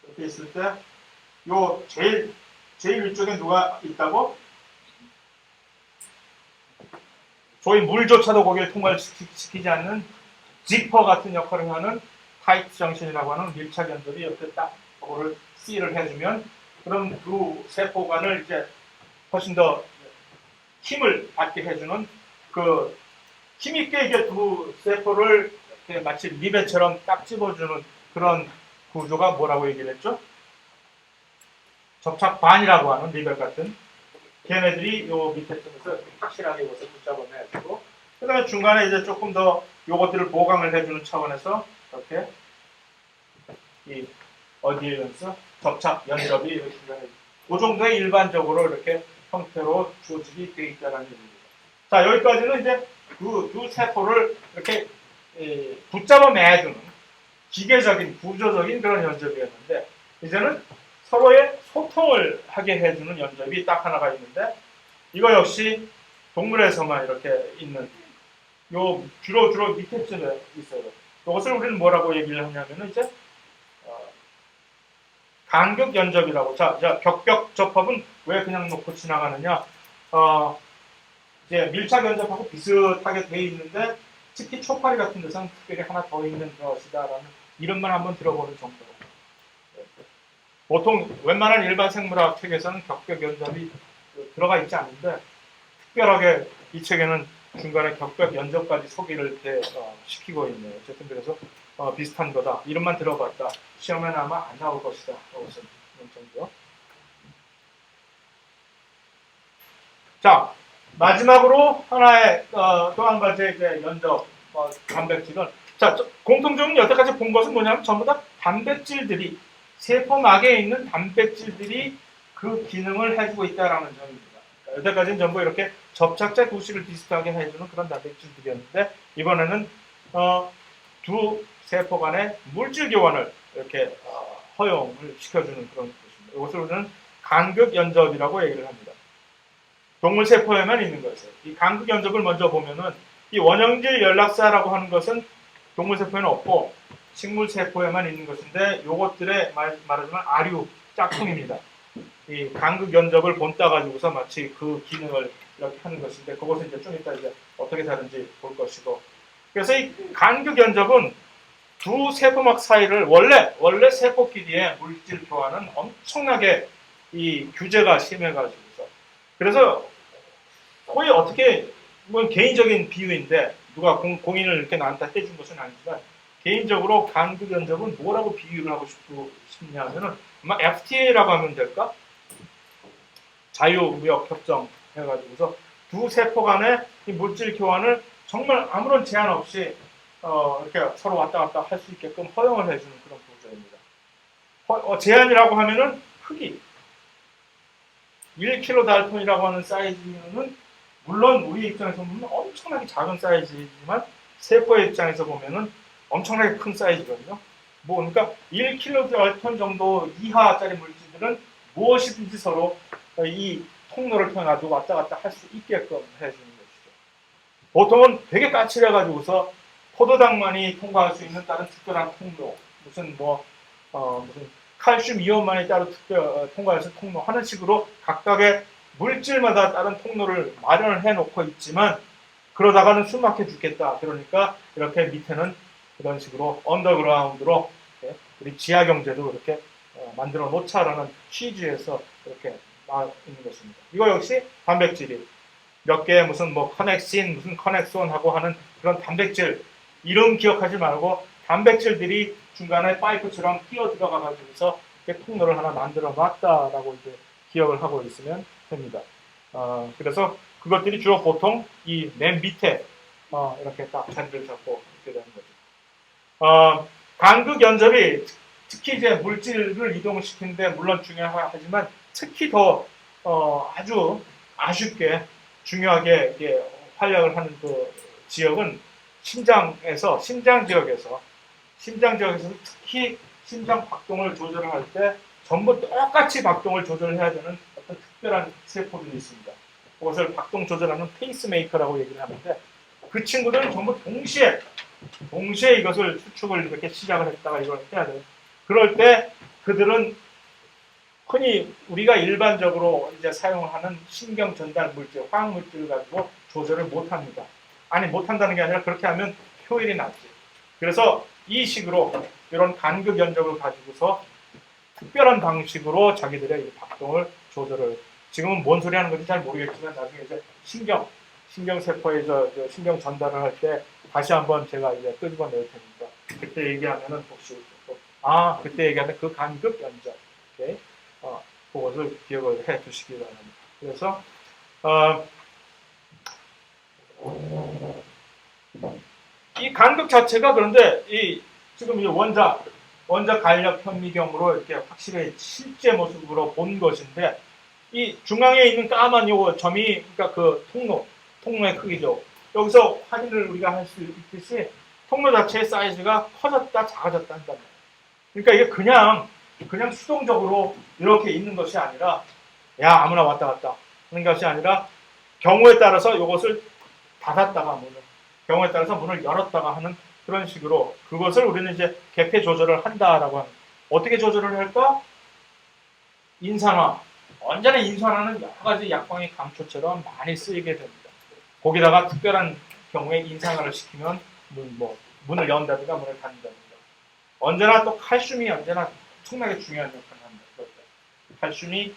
이렇게 있을 때 요 제일 위쪽에 누가 있다고? 소위 물조차도 거기에 통과시키지 않는 지퍼 같은 역할을 하는 타이트 정신이라고 하는 밀착 연결이 옆에 딱 그거를 C를 해주면 그럼 두 세포간을 이제 훨씬 더 힘을 받게 해주는 그 힘있게 이게 두 세포를 이렇게 마치 리베처럼 딱 집어주는 그런 구조가 뭐라고 얘기를 했죠? 접착반이라고 하는 리벳 같은 걔네들이 요 밑에 쪽에서 확실하게 이것을 붙잡아내고 그 다음에 중간에 이제 조금 더 요것들을 보강을 해주는 차원에서 이렇게 이 어디에런스 접착 연접이 이렇게 중간에 그 정도의 일반적으로 이렇게 형태로 조직이 되어 있다는 얘기입니다. 자 여기까지는 이제 그 두 세포를 이렇게 붙잡아 매주는 기계적인 구조적인 그런 연접이었는데 이제는 서로의 소통을 하게 해주는 연접이 딱 하나가 있는데 이거 역시 동물에서만 이렇게 있는 요 주로 밑에쯤에 있어요. 이것을 우리는 뭐라고 얘기를 하냐면은 이제 간격 연접이라고. 자 격벽 접합은 왜 그냥 놓고 지나가느냐? 이제 밀착 연접하고 비슷하게 돼 있는데 특히 초파리 같은 데서는 특별히 하나 더 있는 것이다라는 이름만 한번 들어보는 정도로. 보통 웬만한 일반 생물학 책에서는 격벽 연접이 들어가 있지 않는데 특별하게 이 책에는 중간에 격벽 연접까지 소개를 이렇게 시키고 있네요. 어쨌든 그래서 비슷한 거다. 이름만 들어봤다. 시험에는 아마 안 나올 것이다. 이것은 이런 정도. 자 마지막으로 하나의 또 한 가지 이제 연접 단백질은 자 공통적으로 여태까지 본 것은 뭐냐면 전부 다 단백질들이 세포막에 있는 단백질들이 그 기능을 해주고 있다라는 점입니다. 여태까지는 전부 이렇게 접착제 구실을 비슷하게 해주는 그런 단백질들이었는데 이번에는 두 세포 간의 물질 교환을 이렇게 허용을 시켜주는 그런 것입니다. 이것을 우리는 간극 연접이라고 얘기를 합니다. 동물 세포에만 있는 것이에요. 이 간극 연접을 먼저 보면은 이 원형질 연락사라고 하는 것은 동물 세포에는 없고 식물 세포에만 있는 것인데 요것들의 말하자면 아류 짝퉁입니다. 이 간극 연접을 본따 가지고서 마치 그 기능을 이렇게 하는 것인데 그것은 이제 좀 이따 이제 어떻게 다른지 볼 것이고 그래서 이 간극 연접은 두 세포막 사이를 원래 세포끼리의 물질 교환은 엄청나게 이 규제가 심해가지고서 그래서 거의 어떻게 뭐 개인적인 비유인데 누가 공인을 이렇게 나한테 해준 것은 아니지만 개인적으로 간극 연접은 뭐라고 비유를 하고 싶냐면은 아마 FTA라고 하면 될까? 자유무역 협정 해가지고서 두 세포 간의 이 물질 교환을 정말 아무런 제한 없이 이렇게 서로 왔다 갔다 할 수 있게끔 허용을 해주는 그런 구조입니다. 제한이라고 하면은 크기 1kg 달톤이라고 하는 사이즈는 물론 우리 입장에서 보면 엄청나게 작은 사이즈이지만 세포의 입장에서 보면은 엄청나게 큰 사이즈거든요. 뭐 그러니까 1kg 달톤 정도 이하짜리 물질들은 무엇이든지 서로 이 통로를 통해 가지고 왔다 갔다 할 수 있게끔 해주는 것이죠. 보통은 되게 까칠해가지고서 포도당만이 통과할 수 있는 다른 특별한 통로, 무슨 칼슘 이온만이 따로 통과해서 통로 하는 식으로 각각의 물질마다 다른 통로를 마련을 해놓고 있지만 그러다가는 숨 막혀 죽겠다. 그러니까 이렇게 밑에는 이런 식으로 언더그라운드로 우리 지하 경제도 이렇게 만들어 놓자라는 취지에서 이렇게 나와 있는 것입니다. 이거 역시 단백질이 몇 개 무슨 커넥신 무슨 커넥손 하고 하는 그런 단백질 이름 기억하지 말고 단백질들이 중간에 파이프처럼 끼어 들어가 가지고서 이렇게 통로를 하나 만들어 놨다라고 이제 기억을 하고 있으면 됩니다. 그래서 그것들이 주로 보통 이 맨 밑에 이렇게 딱 자리를 잡고 있게 되는 거죠. 간극 연접이 특히 이제 물질을 이동시키는데 물론 중요하지만 특히 더 아주 아쉽게 중요하게 이게 활약을 하는 그 지역은 심장 지역에서 특히 심장 박동을 조절을 할 때 전부 똑같이 박동을 조절해야 되는 어떤 특별한 세포들이 있습니다. 그것을 박동 조절하는 페이스메이커라고 얘기를 하는데 그 친구들은 전부 동시에 이것을 수축을 이렇게 시작을 했다가 이걸 해야 돼요. 그럴 때 그들은 흔히 우리가 일반적으로 이제 사용하는 신경 전달 물질, 화학 물질을 가지고 조절을 못 합니다. 아니 못 한다는 게 아니라 그렇게 하면 효율이 낮지. 그래서 이 식으로 이런 간극 연접을 가지고서 특별한 방식으로 자기들의 이 박동을 조절을 지금은 뭔 소리 하는 건지 잘 모르겠지만 나중에 이제 신경 세포에 신경 전달을 할 때 다시 한번 제가 이제 끄집어 낼 테니까 그때 얘기하면은 혹시 그때 얘기하는 그 간극 연접 그것을 기억을 해 두시기 바랍니다. 그래서 이 간극 자체가 그런데 지금 이 원자 간력 현미경으로 이렇게 확실히 실제 모습으로 본 것인데 이 중앙에 있는 까만 요 점이 그러니까 그 통로의 크기죠. 여기서 확인을 우리가 할 수 있듯이 통로 자체의 사이즈가 커졌다 작아졌다 한단 말이에요. 그러니까 이게 그냥 수동적으로 이렇게 있는 것이 아니라 아무나 왔다 갔다 하는 것이 아니라 경우에 따라서 이것을 닫았다가 경우에 따라서 문을 열었다가 하는 그런 식으로 그것을 우리는 이제 개폐 조절을 한다라고 하는 어떻게 조절을 할까? 인산화. 언제나 인산화는 여러 가지 약방의 감초처럼 많이 쓰이게 됩니다. 거기다가 특별한 경우에 인산화를 시키면 문을 연다든가 문을 닫는다든가. 언제나 또 칼슘이 언제나 엄청나게 중요한 역할을 합니다. 칼슘이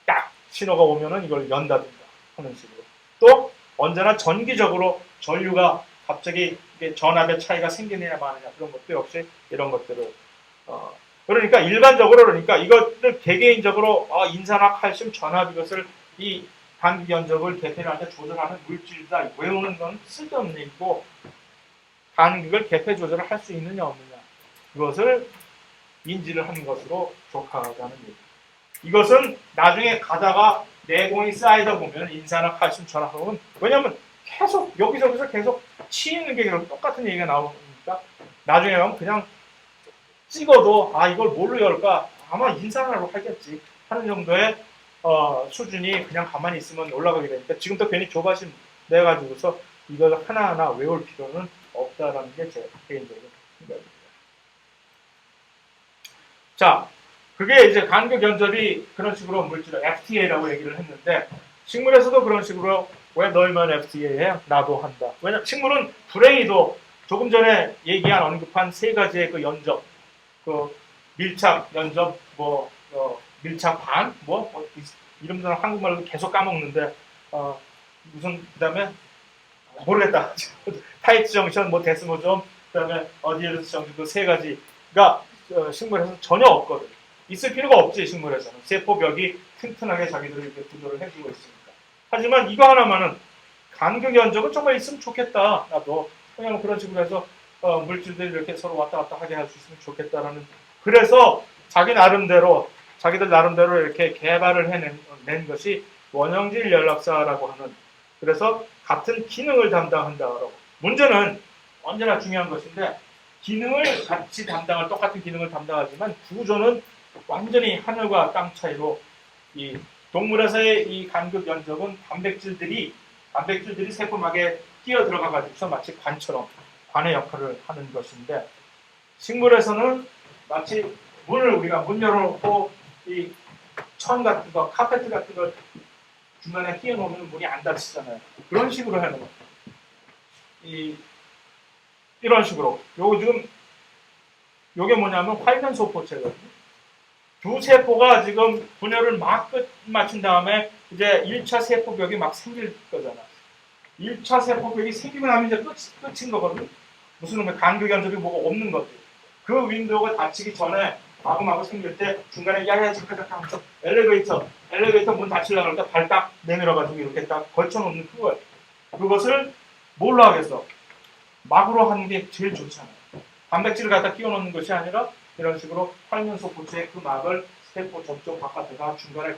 딱 신호가 오면은 이걸 연다든가 하는 식으로. 또 언제나 전기적으로 전류가 갑자기 전압의 차이가 생기느냐 마느냐 그런 것도 역시 이런 것들을 그러니까 일반적으로 그러니까 이것들 개개인적으로 인산화 칼슘 전압 이것을 이 간극 연접을 개폐를 할 때 조절하는 물질이다 외우는 건 쓸데없는 얘기고 간극을 개폐 조절을 할 수 있느냐 없느냐 이것을 인지를 하는 것으로 족하다는 얘기. 이것은 나중에 가다가 내공이 쌓이다 보면 인산화 칼슘 전압은 왜냐하면 계속 여기저기서 계속 치이는 게 똑같은 얘기가 나오니까 나중에 가면 그냥 찍어도 이걸 뭘로 열까 아마 인산화로 하겠지 하는 정도의 수준이 그냥 가만히 있으면 올라가게 되니까 지금부터 괜히 조바심 내가지고서 이걸 하나하나 외울 필요는 없다라는 게 제 개인적인 생각입니다. 자, 그게 이제 간극 연접이 그런 식으로 물질을 FTA라고 얘기를 했는데 식물에서도 그런 식으로 왜 너희만 FTA 해? 나도 한다. 왜냐 식물은 불행히도 조금 전에 언급한 세 가지의 그 연접, 그 밀착 연접, 밀착반, 이름들은 한국말로 계속 까먹는데, 무슨, 그 다음에, 모르겠다. 타이트 정션, 데스모점, 그 다음에 어디에서 정션, 그 세 가지가 식물에서는 전혀 없거든. 있을 필요가 없지, 식물에서는. 세포벽이 튼튼하게 자기들을 이렇게 구조를 해주고 있으니까. 하지만 이거 하나만은 간격 연적은 정말 있으면 좋겠다. 나도. 그냥 그런 식으로 해서 물질들이 이렇게 서로 왔다 갔다 하게 할 수 있으면 좋겠다라는. 그래서 자기들 나름대로 이렇게 개발을 해낸 것이 원형질 연락사라고 하는. 그래서 같은 기능을 담당한다고. 문제는 언제나 중요한 것인데 기능을 같이 똑같은 기능을 담당하지만 구조는 완전히 하늘과 땅 차이로 이 동물에서의 이 간극 연적은 단백질들이 세포막에 끼어 들어가가지고서 마치 관의 역할을 하는 것인데 식물에서는 마치 우리가 문 열어놓고 이 천 같은 거, 카페트 같은 거 중간에 끼워 놓으면 문이 안 닫히잖아요. 그런 식으로 하는 거. 이런 식으로. 요게 뭐냐면 활면소포체거든요. 두 세포가 지금 분열을 막 맞춘 다음에 이제 1차 세포벽이 막 생길 거잖아. 1차 세포벽이 생기고 나면 이제 끝인 거거든. 무슨 놈의 간극 연적이 뭐가 없는 거지. 그 윈도우가 닫히기 전에 마구마구 생길 때 중간에 야야 잠깐 하면서 엘리베이터 문 닫히려고 할 때 발 딱 내밀어가지고 이렇게 딱 걸쳐놓는 그거예요. 그것을 뭘로 하겠어? 막으로 하는 게 제일 좋잖아요. 단백질을 갖다 끼워 넣는 것이 아니라 이런 식으로 활면소 포체의 그 막을 세포 접촉 바깥에다 중간에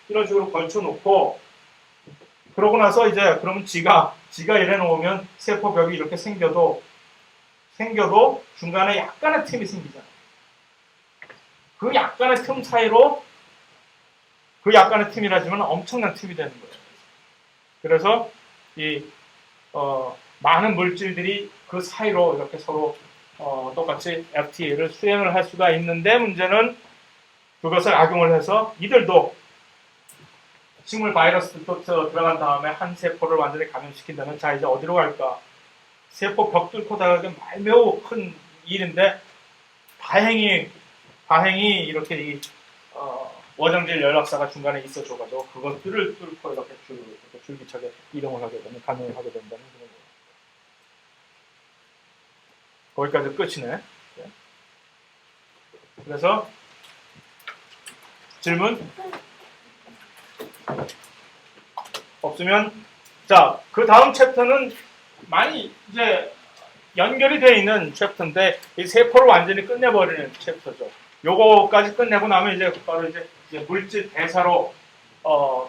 이런 식으로 걸쳐 놓고 그러고 나서 이제 그러면 지가 이래 놓으면 세포벽이 이렇게 생겨도 중간에 약간의 틈이 생기잖아요. 그 약간의 틈 사이로 그 약간의 틈이라지만 엄청난 틈이 되는 거예요. 그래서 많은 물질들이 그 사이로 이렇게 서로 똑같이 FTA를 수행을 할 수가 있는데 문제는 그것을 악용을 해서 이들도 식물 바이러스도 들어간 다음에 한 세포를 완전히 감염시킨다면 자 이제 어디로 갈까? 세포 벽 뚫고 나가기 매우 큰 일인데 다행히 이렇게 원형질 연락사가 중간에 있어줘가지고 그것들을 뚫고 이렇게 줄기차게 이동을 하게 되면 가능을 하게 된다는 그런 거예요. 거기까지 끝이네. 그래서 질문 없으면 자 그 다음 챕터는 많이 이제 연결이 되어 있는 챕터인데 이 세포를 완전히 끝내버리는 챕터죠. 요거까지 끝내고 나면 이제 바로 이제 물질 대사로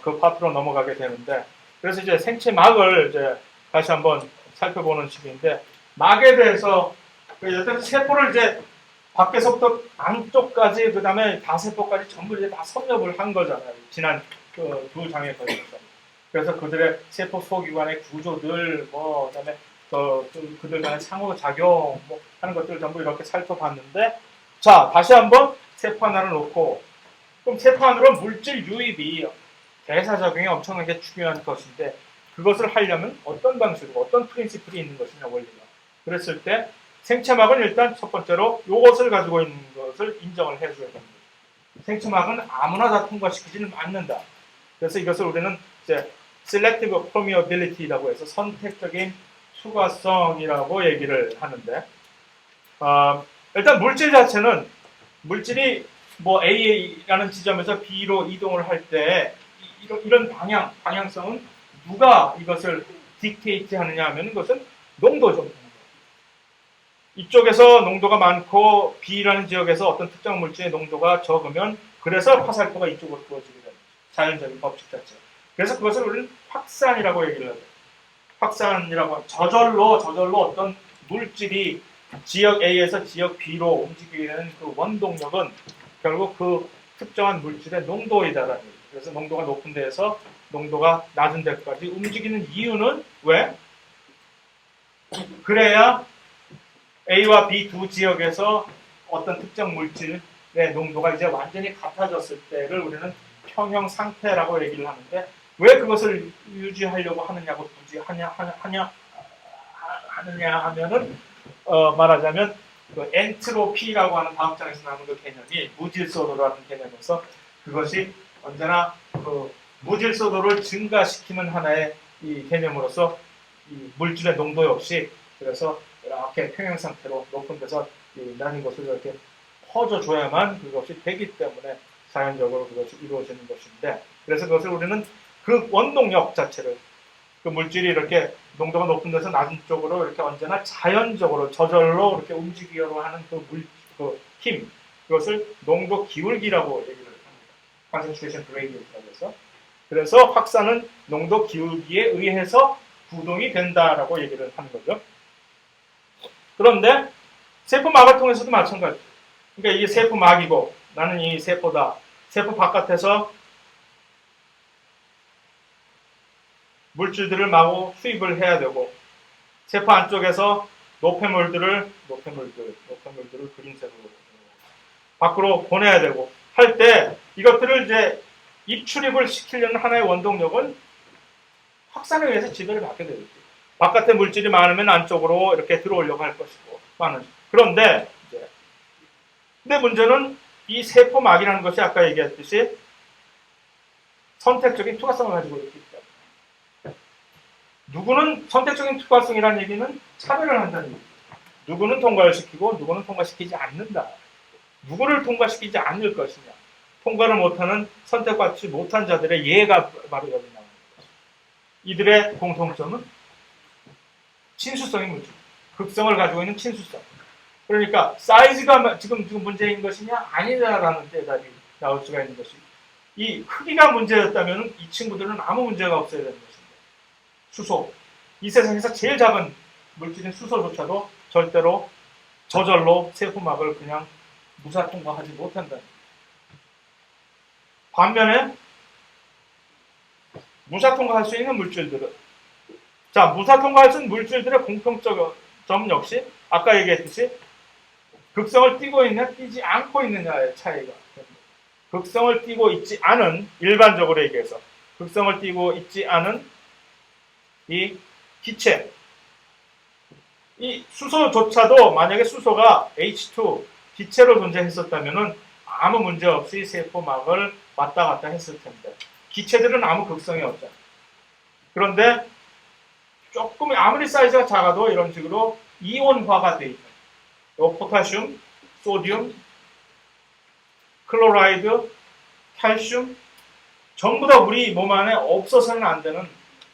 그 파트로 넘어가게 되는데 그래서 이제 생체막을 이제 다시 한번 살펴보는 시기인데 막에 대해서 일단 세포를 이제 밖에서부터 안쪽까지 그다음에 다세포까지 전부 이제 다 섭렵을 한 거잖아요. 지난 그 두 장에 걸쳐서. 그래서 그들의 세포 소기관의 구조들 그다음에 그들 간의 상호작용 하는 것들 전부 이렇게 살펴봤는데 자 다시 한번 세포 하나를 놓고 그럼 세포 안으로 물질 유입이 대사작용이 엄청나게 중요한 것인데 그것을 하려면 어떤 방식으로 어떤 프린시플이 있는 것이냐 원리가 그랬을 때 생체막은 일단 첫 번째로 이것을 가지고 있는 것을 인정을 해줘야 됩니다. 생체막은 아무나 다 통과시키지는 않는다. 그래서 이것을 우리는 이제 selective permeability라고 해서 선택적인 투과성이라고 얘기를 하는데 일단 물질 자체는 물질이 A라는 지점에서 B로 이동을 할 때 이런 방향성은 누가 이것을 딕테이트 하느냐 하면 그것은 농도죠. 이쪽에서 농도가 많고 B라는 지역에서 어떤 특정 물질의 농도가 적으면 그래서 화살표가 이쪽으로 부어지게 됩니다. 자연적인 법칙 자체. 그래서 그것을 우리는 확산이라고 얘기를 하죠. 확산이라고 저절로 어떤 물질이 지역 A에서 지역 B로 움직이게 되는 그 원동력은 결국 그 특정한 물질의 농도이다라는 얘기죠. 그래서 농도가 높은 데에서 농도가 낮은 데까지 움직이는 이유는 왜? 그래야 A와 B 두 지역에서 어떤 특정 물질의 농도가 이제 완전히 같아졌을 때를 우리는 평형 상태라고 얘기를 하는데 왜 그것을 유지하려고 하느냐고 굳이 하느냐 하면은 말하자면 그 엔트로피라고 하는 다음 장에서 나오는 그 개념이 무질서도라는 개념에서 그것이 언제나 그 무질서도를 증가시키는 하나의 이 개념으로서 이 물질의 농도 역시 그래서 이렇게 평형 상태로 높은 데서 나는 것을 이렇게 퍼져줘야만 그것이 되기 때문에 자연적으로 그것이 이루어지는 것인데 그래서 그것을 우리는 그 원동력 자체를 그 물질이 이렇게 농도가 높은 데서 낮은 쪽으로 이렇게 언제나 자연적으로 저절로 이렇게 움직이려고 하는 그 힘, 그것을 농도 기울기라고 얘기를 합니다. concentration gradient라고 해서. 그래서 확산은 농도 기울기에 의해서 구동이 된다라고 얘기를 하는 거죠. 그런데 세포막을 통해서도 마찬가지. 그러니까 이게 세포막이고 나는 이 세포다. 세포 바깥에서 물질들을 마구 수입을 해야 되고 세포 안쪽에서 노폐물들을 그린색으로 밖으로 보내야 되고 할 때 이것들을 이제 입출입을 시키려는 하나의 원동력은 확산에 의해서 지배를 받게 되겠지. 바깥에 물질이 많으면 안쪽으로 이렇게 들어오려고 할 것이고 많은. 그런데 이제 근데 문제는 이 세포막이라는 것이 아까 얘기했듯이 선택적인 투과성을 가지고 있기 때문에 누구는 선택적인 투과성이라는 얘기는 차별을 한다는 얘기죠. 누구는 통과를 시키고 누구는 통과시키지 않는다. 누구를 통과시키지 않을 것이냐. 통과를 못하는 선택받지 못한 자들의 예가 바로 여기 나옵니다. 이들의 공통점은 친수성의 물질, 극성을 가지고 있는 친수성. 그러니까 사이즈가 지금 문제인 것이냐 아니냐라는 대답이 나올 수가 있는 것이 이 크기가 문제였다면 이 친구들은 아무 문제가 없어야 되는 것입니다. 수소, 이 세상에서 제일 작은 물질인 수소조차도 절대로 저절로 세포막을 그냥 무사 통과하지 못한다. 반면에 무사 통과할 수 있는 물질들은 무사 통과할 수 있는 물질들의 공통점 역시 아까 얘기했듯이 극성을 띠고 있느냐 띠지 않고 있느냐의 차이가 됩니다. 극성을 띠고 있지 않은 일반적으로 얘기해서 극성을 띠고 있지 않은 이 기체 이 수소조차도 만약에 수소가 H2 기체로 존재했었다면 아무 문제 없이 세포막을 왔다 갔다 했을 텐데 기체들은 아무 극성이 없잖아요. 그런데 조금 아무리 사이즈가 작아도 이런 식으로 이온화가 되어 있는 포타슘, 소듐, 클로라이드, 칼슘 전부 다 우리 몸 안에 없어서는 안 되는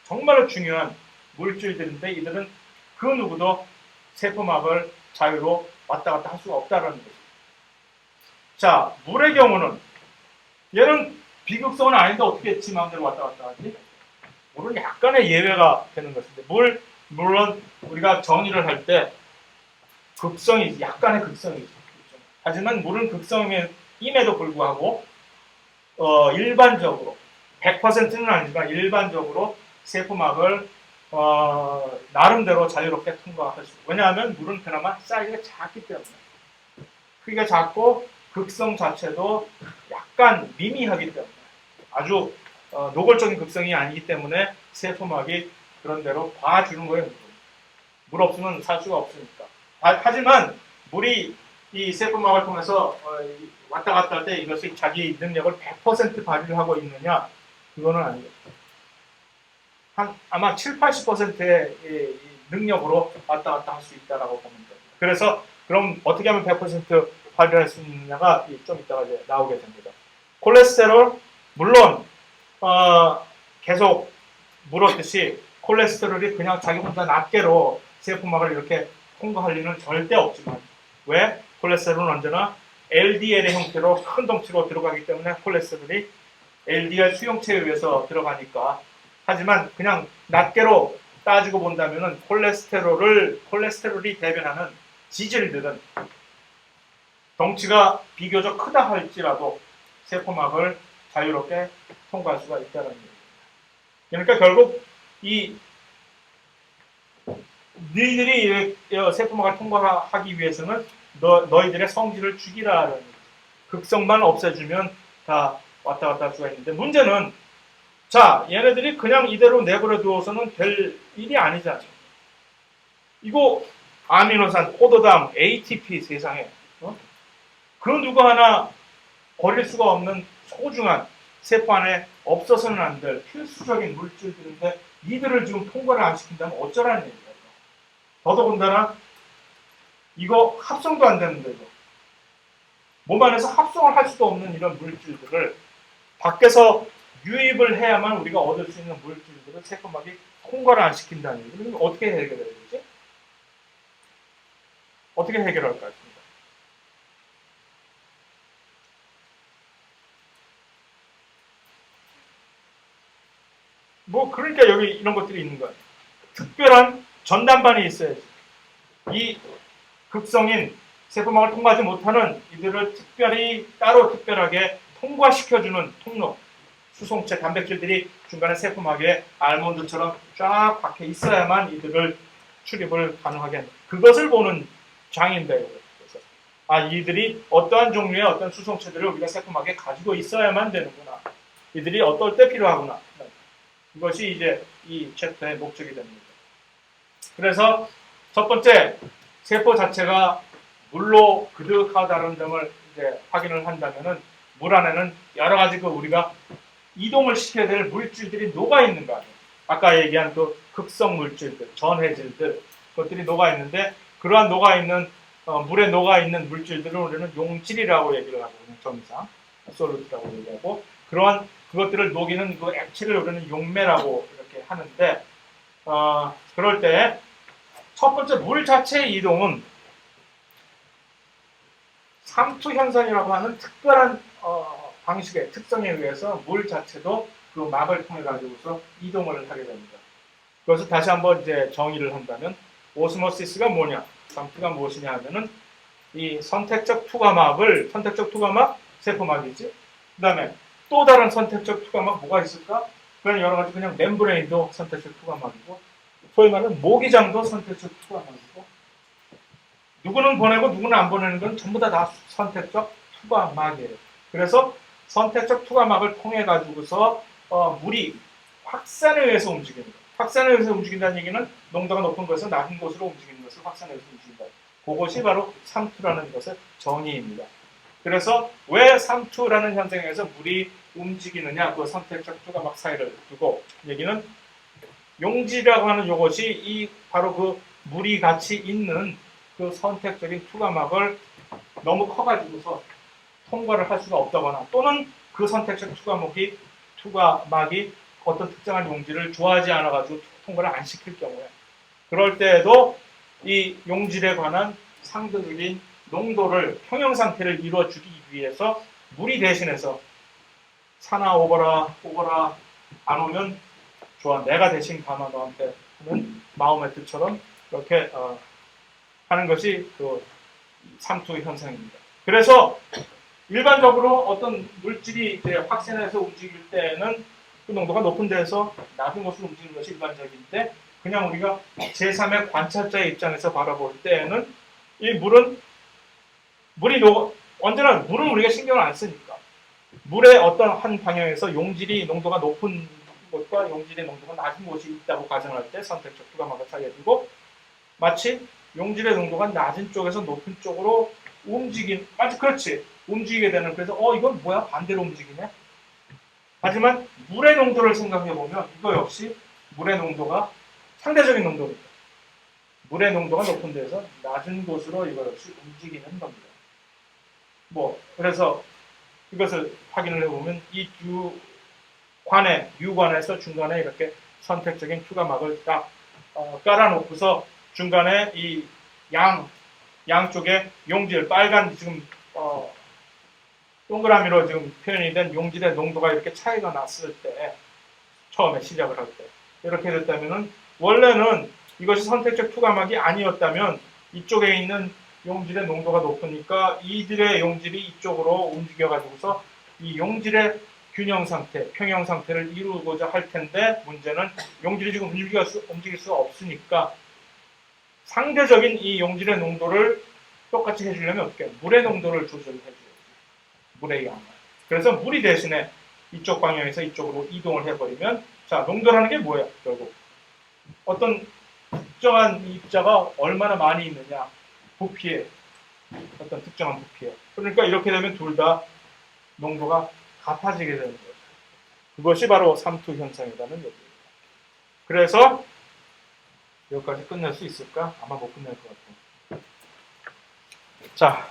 정말로 중요한 물질들인데 이들은 그 누구도 세포막을 자유로 왔다 갔다 할 수가 없다는 거죠. 자, 물의 경우는 얘는 비극성은 아닌데 어떻게 지 마음대로 왔다 갔다 하지? 물은 약간의 예외가 되는 것인데 물론 우리가 정의를 할 때 극성이지 약간의 극성이지. 하지만 물은 극성임에도 불구하고 일반적으로 100%는 아니지만 일반적으로 세포막을 나름대로 자유롭게 통과할 수 있어요. 왜냐하면 물은 그나마 사이즈가 작기 때문에 크기가 작고 극성 자체도 약간 미미하기 때문에 아주 노골적인 극성이 아니기 때문에 세포막이 그런 대로 봐주는 거예요. 물 없으면 살 수가 없으니까. 하지만 물이 이 세포막을 통해서 왔다 갔다 할 때 이것이 자기 능력을 100% 발휘를 하고 있느냐 그거는 아니에요. 아마 7, 80%의 능력으로 왔다 갔다 할 수 있다라고 보면 됩니다. 그래서 그럼 어떻게 하면 100% 발휘할 수 있느냐가 좀 이따가 이제 나오게 됩니다. 콜레스테롤 물론 계속 물었듯이 콜레스테롤이 그냥 자기 혼자 낱개로 세포막을 이렇게 통과할 리는 절대 없지만 왜? 콜레스테롤은 언제나 LDL의 형태로 큰 덩치로 들어가기 때문에 콜레스테롤이 LDL 수용체에 의해서 들어가니까 하지만 그냥 낱개로 따지고 본다면 콜레스테롤이 대변하는 지질들은 덩치가 비교적 크다 할지라도 세포막을 자유롭게 통과할 수가 있다는 얘기입니다. 그러니까 결국 너희들이 세포막을 통과하기 위해서는 너희들의 성질을 죽이라는 얘기죠. 극성만 없애주면 다 왔다 갔다 할 수가 있는데 문제는 얘네들이 그냥 이대로 내버려 두어서는 될 일이 아니잖아요. 이거 아미노산, 포도당, ATP 세상에 그 누구 하나 버릴 수가 없는 소중한 세포 안에 없어서는 안 될 필수적인 물질들인데 이들을 지금 통과를 안 시킨다면 어쩌라는 얘기예요. 더더군다나 이거 합성도 안 되는데도 몸 안에서 합성을 할 수도 없는 이런 물질들을 밖에서 유입을 해야만 우리가 얻을 수 있는 물질들을 세포막이 통과를 안 시킨다는 얘기예요. 그럼 어떻게 해결해야 되지? 어떻게 해결할까요? 뭐 그러니까 여기 이런 것들이 있는 거예요. 특별한 전담반이 있어야지. 이 극성인 세포막을 통과하지 못하는 이들을 특별히 따로 특별하게 통과시켜주는 통로, 수송체, 단백질들이 중간에 세포막에 알몬드처럼 쫙 박혀 있어야만 이들을 출입을 가능하게 한다. 그것을 보는 장인데요. 그래서 이들이 어떠한 종류의 어떤 수송체들을 우리가 세포막에 가지고 있어야만 되는구나. 이들이 어떨 때 필요하구나. 이것이 이제 이 챕터의 목적이 됩니다. 그래서 첫 번째, 세포 자체가 물로 그득하다는 점을 이제 확인을 한다면은 물 안에는 여러 가지 우리가 이동을 시켜야 될 물질들이 녹아 있는 거 아니에요. 아까 얘기한 그 극성 물질들, 전해질들, 그것들이 녹아 있는데 그러한 녹아 있는 물에 녹아 있는 물질들을 우리는 용질이라고 얘기를 하고 정의상 솔루트라고 얘기하고 그러한 그것들을 녹이는 그 액체를 우리는 용매라고 이렇게 하는데 그럴 때 첫 번째 물 자체의 이동은 삼투 현상이라고 하는 특별한 방식의 특성에 의해서 물 자체도 그 막을 통해 가지고서 이동을 하게 됩니다. 그래서 다시 한번 이제 정의를 한다면 오스모시스가 뭐냐, 삼투가 무엇이냐 하면은 이 선택적 투과막을 선택적 투과막 세포막이지. 그다음에 또 다른 선택적 투과막 뭐가 있을까? 그냥 여러 가지 그냥 멤브레인도 선택적 투과막이고 소위 말하는 모기장도 선택적 투과막이고 누구는 보내고 누구는 안 보내는 건 전부 다 선택적 투과막이에요. 그래서 선택적 투과막을 통해 가지고서 물이 확산에 의해서 움직입니다. 확산에 의해서 움직인다는 얘기는 농도가 높은 곳에서 낮은 곳으로 움직이는 것을 확산에 의해서 움직인다. 그것이 바로 삼투라는 것의 정의입니다. 그래서 왜 삼투라는 현상에서 물이 움직이느냐, 그 선택적 투과막 사이를 두고 얘기는 용질이라고 하는 이것이 바로 그 물이 같이 있는 그 선택적인 투과막을 너무 커가지고서 통과를 할 수가 없다거나 또는 그 선택적 투과막이 어떤 특정한 용질을 좋아하지 않아가지고 통과를 안 시킬 경우에 그럴 때에도 이 용질에 관한 상대적인 농도를 평형 상태를 이루어주기 위해서 물이 대신해서 사나 오거라 안 오면 좋아 내가 대신 가마 너한테 하는 마음의 뜻처럼 이렇게 하는 것이 그 삼투 현상입니다. 그래서 일반적으로 어떤 물질이 이제 확산해서 움직일 때는 그 농도가 높은 데서 낮은 곳으로 움직이는 것이 일반적인데 그냥 우리가 제3의 관찰자의 입장에서 바라볼 때에는 이 물이 언제나 물은 우리가 신경을 안 쓰니까 물의 어떤 한 방향에서 용질이 농도가 높은 곳과 용질의 농도가 낮은 곳이 있다고 가정할 때 선택적 투과막을 사이에 두고 마치 용질의 농도가 낮은 쪽에서 높은 쪽으로 그렇지 움직이게 되는 그래서 이건 뭐야 반대로 움직이네. 하지만 물의 농도를 생각해 보면 이거 역시 물의 농도가 상대적인 농도입니다. 물의 농도가 높은 데서 낮은 곳으로 이거 역시 움직이는 겁니다. 그래서 이것을 확인을 해보면 이 유관에서 중간에 이렇게 선택적인 투과막을 딱 깔아놓고서 중간에 이 양쪽에 용질, 빨간 지금 동그라미로 지금 표현이 된 용질의 농도가 이렇게 차이가 났을 때 처음에 시작을 할 때 이렇게 됐다면은 원래는 이것이 선택적 투과막이 아니었다면 이쪽에 있는 용질의 농도가 높으니까 이들의 용질이 이쪽으로 움직여가지고서 이 용질의 균형 상태, 평형 상태를 이루고자 할 텐데 문제는 용질이 지금 움직일 수가 없으니까 상대적인 이 용질의 농도를 똑같이 해주려면 어떻게 해요? 물의 농도를 조절해줘야죠. 물의 양을. 그래서 물이 대신에 이쪽 방향에서 이쪽으로 이동을 해버리면 자 농도라는 게 뭐예요? 결국 어떤 특정한 입자가 얼마나 많이 있느냐 부피에 어떤 특정한 부피에 그러니까 이렇게 되면 둘 다 농도가 갚아지게 되는 거예요. 그것이 바로 삼투 현상이라는 얘기예요. 그래서 여기까지 끝낼 수 있을까? 아마 못 끝낼 것 같아요. 자,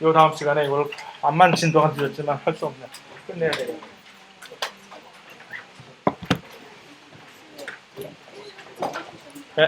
요 다음 시간에 이걸 암만 진도가 늦었지만 할 수 없네. 끝내야 되겠네. 네.